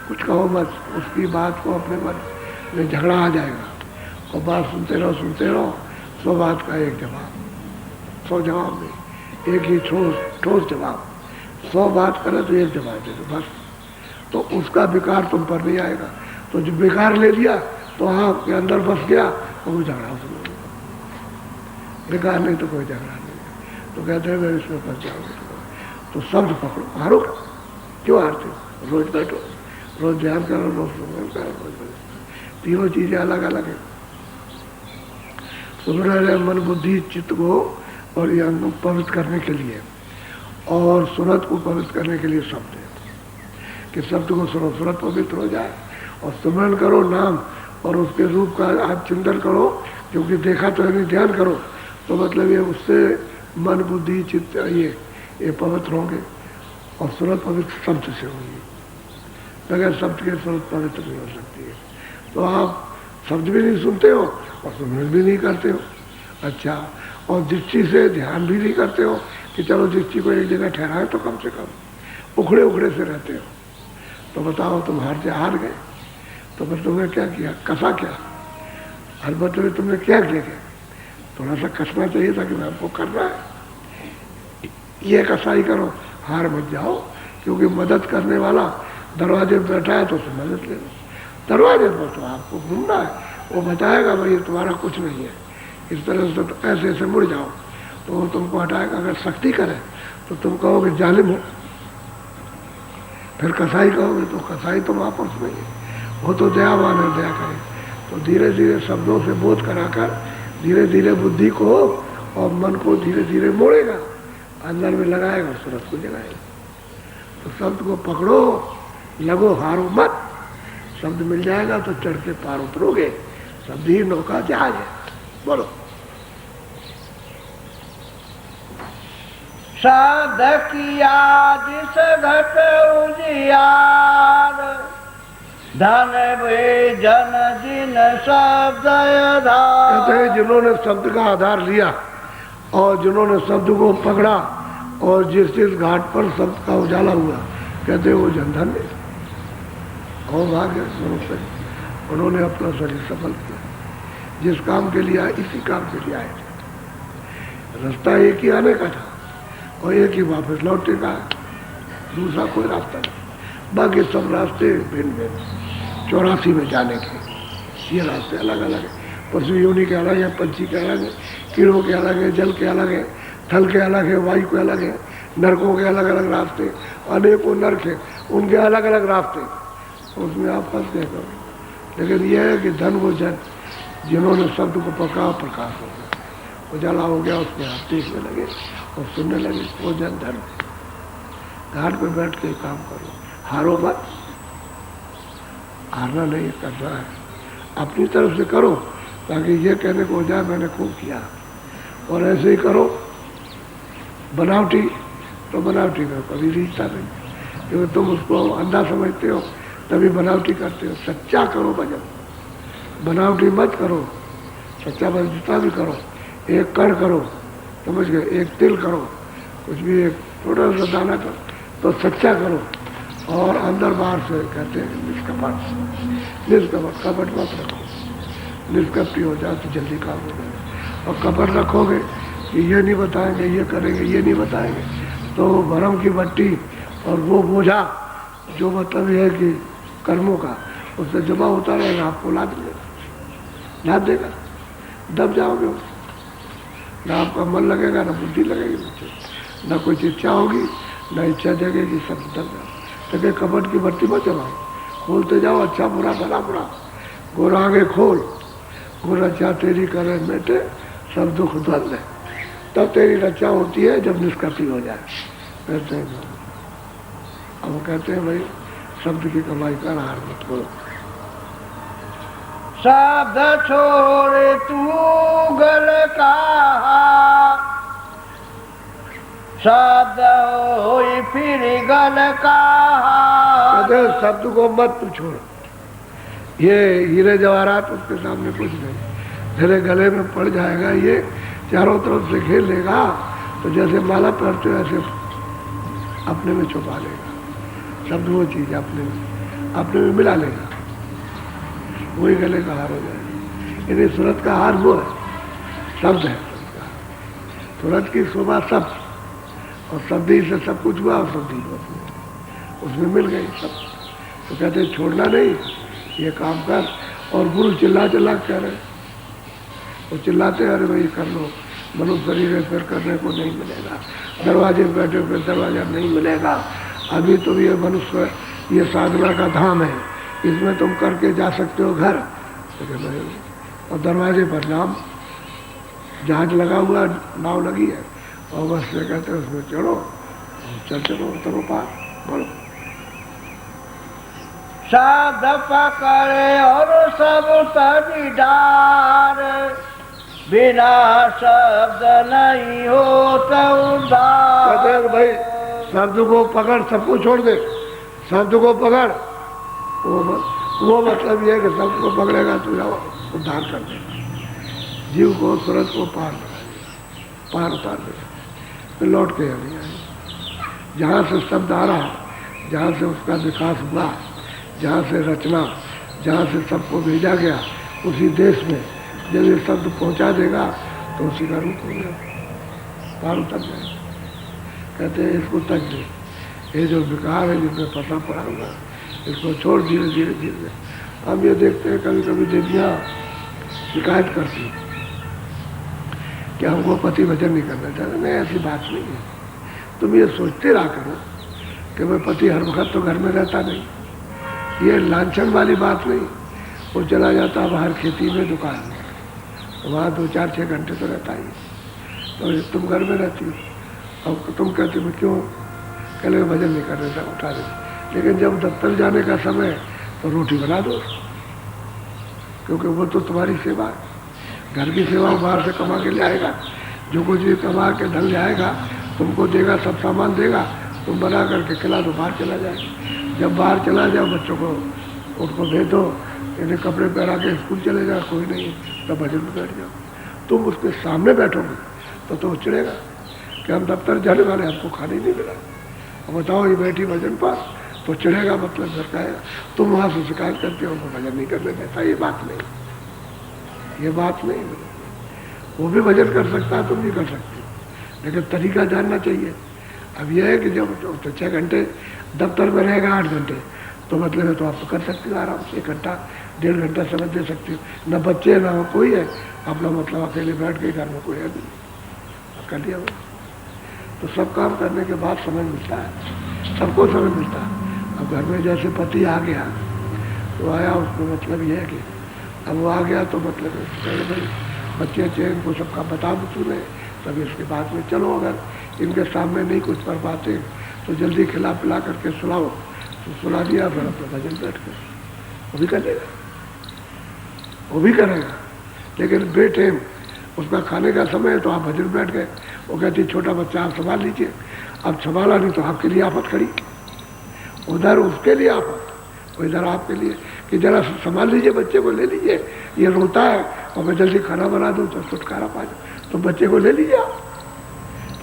कुछ कहो मत, उसकी बात को अपने मन में झगड़ा आ जाएगा। और बात सुनते रहो, 100 बात का एक जवाब, 100 जवाब में एक ही ठोस जवाब। 100 बात करे तो एक जवाब दे दो बस, तो उसका विकार तुम पर नहीं आएगा। तो जो विकार ले लिया तो आपके अंदर बस गया और वो झगड़ा सुनो। विकार नहीं तो कोई झगड़ा नहीं। तो कहते हैं मैं इसमें फंस जाओगे तो शब्द पकड़ो, हारो क्यों हारते हो? रोज बैठो, रोज ध्यान करो, रोज सुमरन करो, रोज बैठो। तीनों चीजें अलग अलग है। सुमरन है मन बुद्धि चित्त को और ये अंग पवित्र करने के लिए, और सुरत को पवित्र करने के लिए शब्द है कि शब्द को सुनो, सुरत पवित्र हो जाए। और सुमरन करो नाम और उसके रूप का आप चिंतन करो, क्योंकि देखा तो है, ध्यान करो तो मतलब ये उससे मन बुद्धि चित्त ये पवित्र होंगे। और सुरत पवित्र शब्द से होगी, बगैर शब्द के सुरत पवित्र नहीं हो सकती है। तो आप शब्द भी नहीं सुनते हो और सुमरन भी नहीं करते हो। अच्छा, और दृष्टि से ध्यान भी नहीं करते हो कि चलो दृष्टि को एक जगह ठहराए, तो कम से कम उखड़े उखड़े से रहते हो। तो बताओ तुम हार गए, तो फिर तुमने क्या किया? कसा क्या? हर मतलब तुमने क्या किया? थोड़ा सा कसना चाहिए था कि मैं आपको करना है, ये कसाई करो, हार मत जाओ। क्योंकि मदद करने वाला दरवाजे पर बैठा है तो उससे मदद ले लो। दरवाजे पर तो आपको घूमना है, वो बताएगा भाई तुम्हारा कुछ नहीं है, इस तरह से तो ऐसे ऐसे मुड़ जाओ, तो वो तुमको हटाएगा। अगर सख्ती करे तो तुम कहोगे जालिम हो, फिर कसाई कहोगे तो कसाई तो वापस नहीं है, वो तो दयावान है, दया करे। तो धीरे धीरे शब्दों से बोध कराकर धीरे धीरे बुद्धि को और मन को धीरे धीरे मोड़ेगा, अंदर में लगाएगा, सूरत को जगाएगा। तो शब्द को पकड़ो, लगो, हारो मत। शब्द मिल जाएगा तो चढ़ के पार उतरोगे। शब्द ही नौका जहाज है। बोलो। शब्द किया जिस घट उजियार, धन वे जन जिन शब्द आधार। कहते हैं जिन्होंने शब्द का आधार लिया और जिन्होंने शब्द को पकड़ा और जिस जिस घाट पर शब्द का उजाला हुआ, कहते वो जनधन है और भाग्य स्वरूप से उन्होंने अपना शरीर सफल किया। जिस काम के लिए आए इसी काम के लिए आए थे। रास्ता एक ही आने का था और एक ही वापस लौटने का है, दूसरा कोई रास्ता नहीं। बाकी सब रास्ते भिन्न भिन्न 84 में जाने के, ये रास्ते अलग अलग है। पशु योनि के अलग है, पंछी के अलग है, कीड़ों के अलग है, जल के अलग है, थल के अलग है, वायु के अलग है, नरकों के अलग अलग रास्ते, अनेकों नरक है, उनके अलग अलग रास्ते, उसमें आप फंस गए करो। लेकिन यह है कि धन वो जन जिन्होंने शब्द को पकड़ा, प्रकाश हो गया, उजाला हो गया, उसके हाथ देखने लगे और सुनने लगे, वो जन धन है। घाट पे बैठ के काम करो, हारो मत, हारना नहीं करना है, अपनी तरफ से करो ताकि ये कहने को हो जाए मैंने खूब किया। और ऐसे ही करो बनावटी, तो बनावटी में कभी रिश्ता नहीं, क्योंकि तुम उसको अंधा समझते हो तभी बनावटी करते हो। सच्चा करो भजन, बनावटी मत करो, सच्चा भजन जितना भी करो, एक कण करो, समझ गए, एक तिल करो, कुछ भी एक थोड़ा सा दाना करो, तो सच्चा करो। और अंदर बाहर से कहते हैं निष्कपट, निष्कपट, कपट मत रखो, निष्कपटी हो जाए तो जल्दी काम हो जाए। और कपट रखोगे कि ये नहीं बताएंगे, ये करेंगे, ये नहीं बताएंगे, तो भरम की भट्टी और वो बोझा जो मतलब है कि कर्मों का, उससे जमा होता रहेगा, आपको लाद देगा, लाद देगा, दब जाओगे, ना आपका मन लगेगा, ना बुद्धि लगेगी, ना कोई इच्छा होगी, ना इच्छा जगेगी, सब दब जाओ। तो कपट की भट्टी मत जमाओ, खोलते जाओ, अच्छा बुरा भला बुरा, गोरा आगे खोल, गोरा रचा तेरी करे बेटे सब दुख धर ले, तब तेरी रक्षा होती है जब निष्कृति हो जाए। कहते हैं, अब कहते हैं भाई शब्द की कमाई कर, हार मत करो। शब्द छोड़ तू गल का, शब्द होई फिर गल का। कहते हैं शब्द को मत तू छोड़, ये हीरे जवाहरात उसके सामने कुछ नहीं, तेरे गले में पड़ जाएगा, ये चारों तरफ से घेर लेगा, तो जैसे माला पहनते हो ऐसे अपने में छुपा लेगा। शब्द वो चीज अपने में मिला लेगा, वही गले का हार हो जाएगा। यानी सूरत का हार वो है, शब्द है, सूरत की शोभा शब्द, और शब्द ही से सब कुछ हुआ, और शब्द ही उसमें मिल गई सब। तो कहते छोड़ना नहीं, ये काम कर। और गुरु चिल्ला चिल्ला कह रहे, वो चिल्लाते अरे भाई कर लो, मनुष्य शरीर है फिर करने को नहीं मिलेगा, दरवाजे पे बैठे फिर दरवाजा नहीं मिलेगा, अभी तो ये मनुष्य ये साधना का धाम है, इसमें तुम करके जा सकते हो घर। और दरवाजे पर नाम जहाज लगा हुआ, नाव लगी है, और बस से कहते हैं उसमें चढ़ो, चल चलो उतरो पार, बोलो। शब्द पकड़े और सब तभी डार, बिना शब्द नहीं होता उद्धार। कहते हैं भाई शब्द को पकड़, सबको छोड़ दे, शब्द को पकड़, वो मतलब ये है कि शब्द को पकड़ेगा तो जाओ उद्धार कर देगा, जीव को सूरत को पार उतार देगा, फिर लौट के नहीं आए। जहाँ से शब्द आ रहा, जहाँ से उसका विकास हुआ, जहाँ से रचना, जहाँ से सबको भेजा गया, उसी देश में जब ये शब्द पहुँचा देगा तो उसी का रूप हो गया, पार उतर जाएगा। कहते हैं इसको तक दे, ये जो विकार है जिसमें फंसा पड़ा हुआ है, इसको छोड़ धीरे धीरे धीरे। हम ये देखते हैं कभी कभी देवियाँ शिकायत करती हैं कि हमको पति वचन नहीं करना चाहते। नहीं, ऐसी बात नहीं है, तुम ये सोचते रहा करो कि मैं पति हर वक्त तो घर में रहता नहीं, ये लांछन वाली बात नहीं। वो चला जाता बाहर खेती में, दुकान में, तो वहाँ 2-4-6 घंटे तो रहता ही, तो तुम घर में रहती हो, अब तुम कहते हो क्यों, कल भजन नहीं कर रहे थे, उठा रहे। लेकिन जब दफ्तर जाने का समय तो रोटी बना दो, क्योंकि वो तो तुम्हारी सेवा है। घर की सेवा बाहर से कमा के ले आएगा, जो कुछ भी कमा के ढल जाएगा तुमको देगा, सब सामान देगा, तुम बना करके खिला दो, बाहर चला जाएगा। जब बाहर चला जाओ, बच्चों को उनको भेजो, इन्हें कपड़े पहना के स्कूल चले जाओ, कोई नहीं, तब भजन में बैठ जाओ। तुम उसके सामने बैठोगे तो चिड़ेगा कि हम दफ्तर जाने वाले, हमको खाने नहीं मिला, अब बताओ ये बैठी भजन पर, तो चिड़ेगा, मतलब झटकाएगा। तुम वहाँ से शिकायत करते हो, उनको भजन नहीं करने देता, ये बात नहीं, ये बात नहीं। वो भी भजन कर सकता है, तुम नहीं कर सकते, लेकिन तरीका जानना चाहिए। अब यह है कि जब तो 6 घंटे दफ्तर में रहेगा 8 घंटे, तो मतलब है तो आप तो कर सकते हो आराम से 1 घंटा 1.5 घंटा समय दे सकते हो। न बच्चे ना हो कोई है, अपना मतलब अकेले बैठ के घर में कोई है नहीं, कर लिया वो। तो सब काम करने के बाद समय मिलता है, सबको समय मिलता है। अब घर में जैसे पति आ गया तो आया, उसको मतलब ये है कि अब वो आ गया तो मतलब भाई बच्चे अच्छे इनको सबका बता भी तूने, तब इसके बाद में चलो अगर इनके सामने नहीं कुछ कर पाते तो जल्दी खिला पिला करके सुलाओ, तो सुला दिया, फिर अपना भजन बैठ कर वो भी कर लेगा, वो भी करेगा। लेकिन बेटे उसका खाने का समय है तो आप भजन बैठ गए, वो कहती छोटा बच्चा आप संभाल लीजिए, अब संभाला नहीं तो आपके लिए आफत खड़ी, उधर उसके लिए आफत, इधर आपके लिए कि जरा संभाल लीजिए, बच्चे को ले लीजिए, ये रोता है और मैं जल्दी खाना बना दूँ तो छुटकारा पा जाऊँ, तो बच्चे को ले लीजिए आप,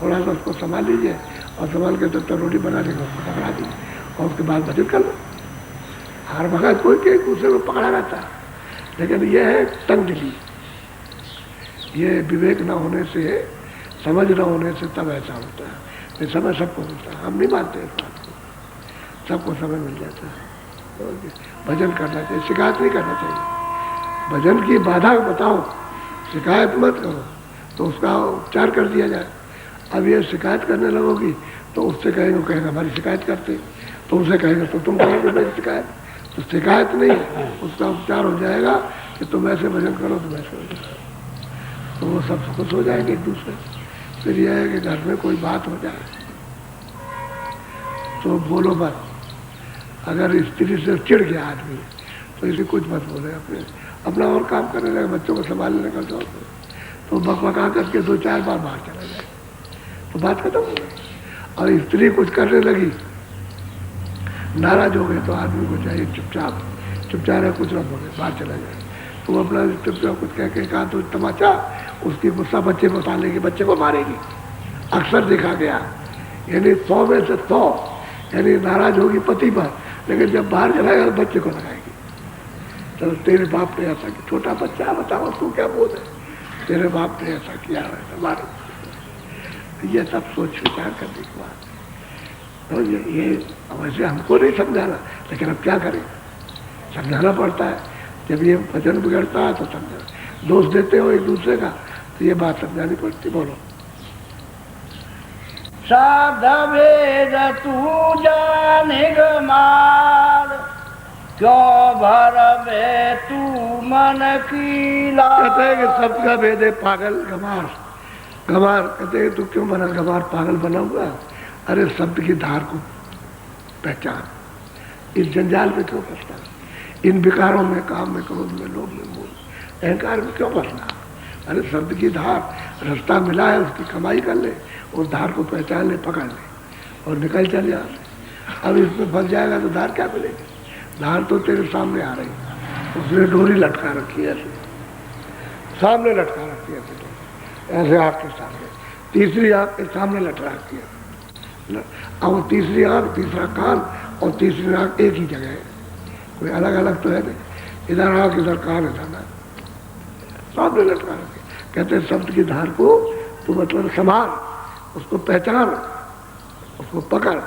थोड़ा सा उसको संभाल लीजिए और संभाल के तब तक रोटी बना देंगे उसको पकड़ा दीजिए और उसके बाद भजन कर लो। हर वक्त कोई के दूसरे को पकड़ा रहता है, लेकिन यह है तंग दिली, ये विवेक न होने से, समझ न होने से तब ऐसा होता है। ये समय सबको मिलता है, हम नहीं मानते इस बात को, सबको समय मिल जाता है। भजन करना चाहिए, शिकायत नहीं करना चाहिए। भजन की बाधा बताओ, शिकायत मत करो तो उसका उपचार कर दिया जाए। अब ये शिकायत करने लगोगी तो उससे कहेंगे, कहेगा हमारी शिकायत करते, तो उसे कहेंगे तो तुम कहोगे मेरी शिकायत, तो शिकायत नहीं है, उसका उपचार हो जाएगा कि तुम ऐसे भजन करो, तुम ऐसे भजन करो, तो वो सब खुश हो जाएंगे एक दूसरे। फिर यह है कि घर में कोई बात हो जाए तो बोलो मत। अगर स्त्री से चिढ़ गया आदमी तो इसे कुछ मत बोले, अपना और काम करने लगे, बच्चों को संभालने का शौक हो तो बकबका करके 2-4 बार बाहर चला जाए तो बात खत्म हो गई। और स्त्री कुछ करने लगी, नाराज हो गए तो आदमी को चाहिए चुपचाप है, कुछ मत बोले, बाहर चला जाए। तो वो अपना चुपचाप कुछ कह के कहा तो तमाचा, उसकी गुस्सा बच्चे को उतारेगी, बच्चे को मारेगी। अक्सर देखा गया, यानी 100 में से 100 यानी नाराज होगी पति पर, लेकिन जब बाहर चलाएगा तो बच्चे को लगाएगी। तो तेरे बाप ने ऐसा किया, छोटा बच्चा बताओ तू क्या बोल है, तेरे बाप ने ऐसा किया है हमारे। ये सब सोच विचार करने की बात। तो ये वैसे हमको नहीं समझाना, लेकिन अब क्या करें, समझाना पड़ता है। जब ये भजन बिगड़ता है तो समझाना, दोष देते हो एक दूसरे का तो ये बात समझानी पड़ती। बोलो साध भेद तू जाने गमार, क्यों भरवे तू मन की लार। कहते हैं कि सबका भेद है पागल गमार, गमार कहते हैं तू क्यों बना गमार, पागल बना हुआ। अरे शब्द की धार को पहचान, इस जंजाल में क्यों फंसना, इन विकारों में, काम में, क्रोध में, लोभ में, मोह, अहंकार में क्यों फंसना। अरे शब्द की धार, रास्ता मिला है उसकी कमाई कर ले, उस धार को पहचान ले, पकड़ ले और निकल चल जा। अब इसमें फंस जाएगा तो धार क्या मिलेगी, धार तो तेरे सामने आ रही, उसने डोरी लटका रखी है ऐसे, सामने लटका रखी है ऐसे आँख के सामने, तीसरी आँख के सामने लटका रखी है। अब वो तीसरी आँख, तीसरा कान और तीसरी आँख एक ही जगह है, कोई अलग अलग तो है नहीं, इधर आँख इधर कान इधर ना, सामने लटका रखी। कहते हैं शब्द की धार को तू मतलब संभाल, उसको पहचान, उसको पकड़।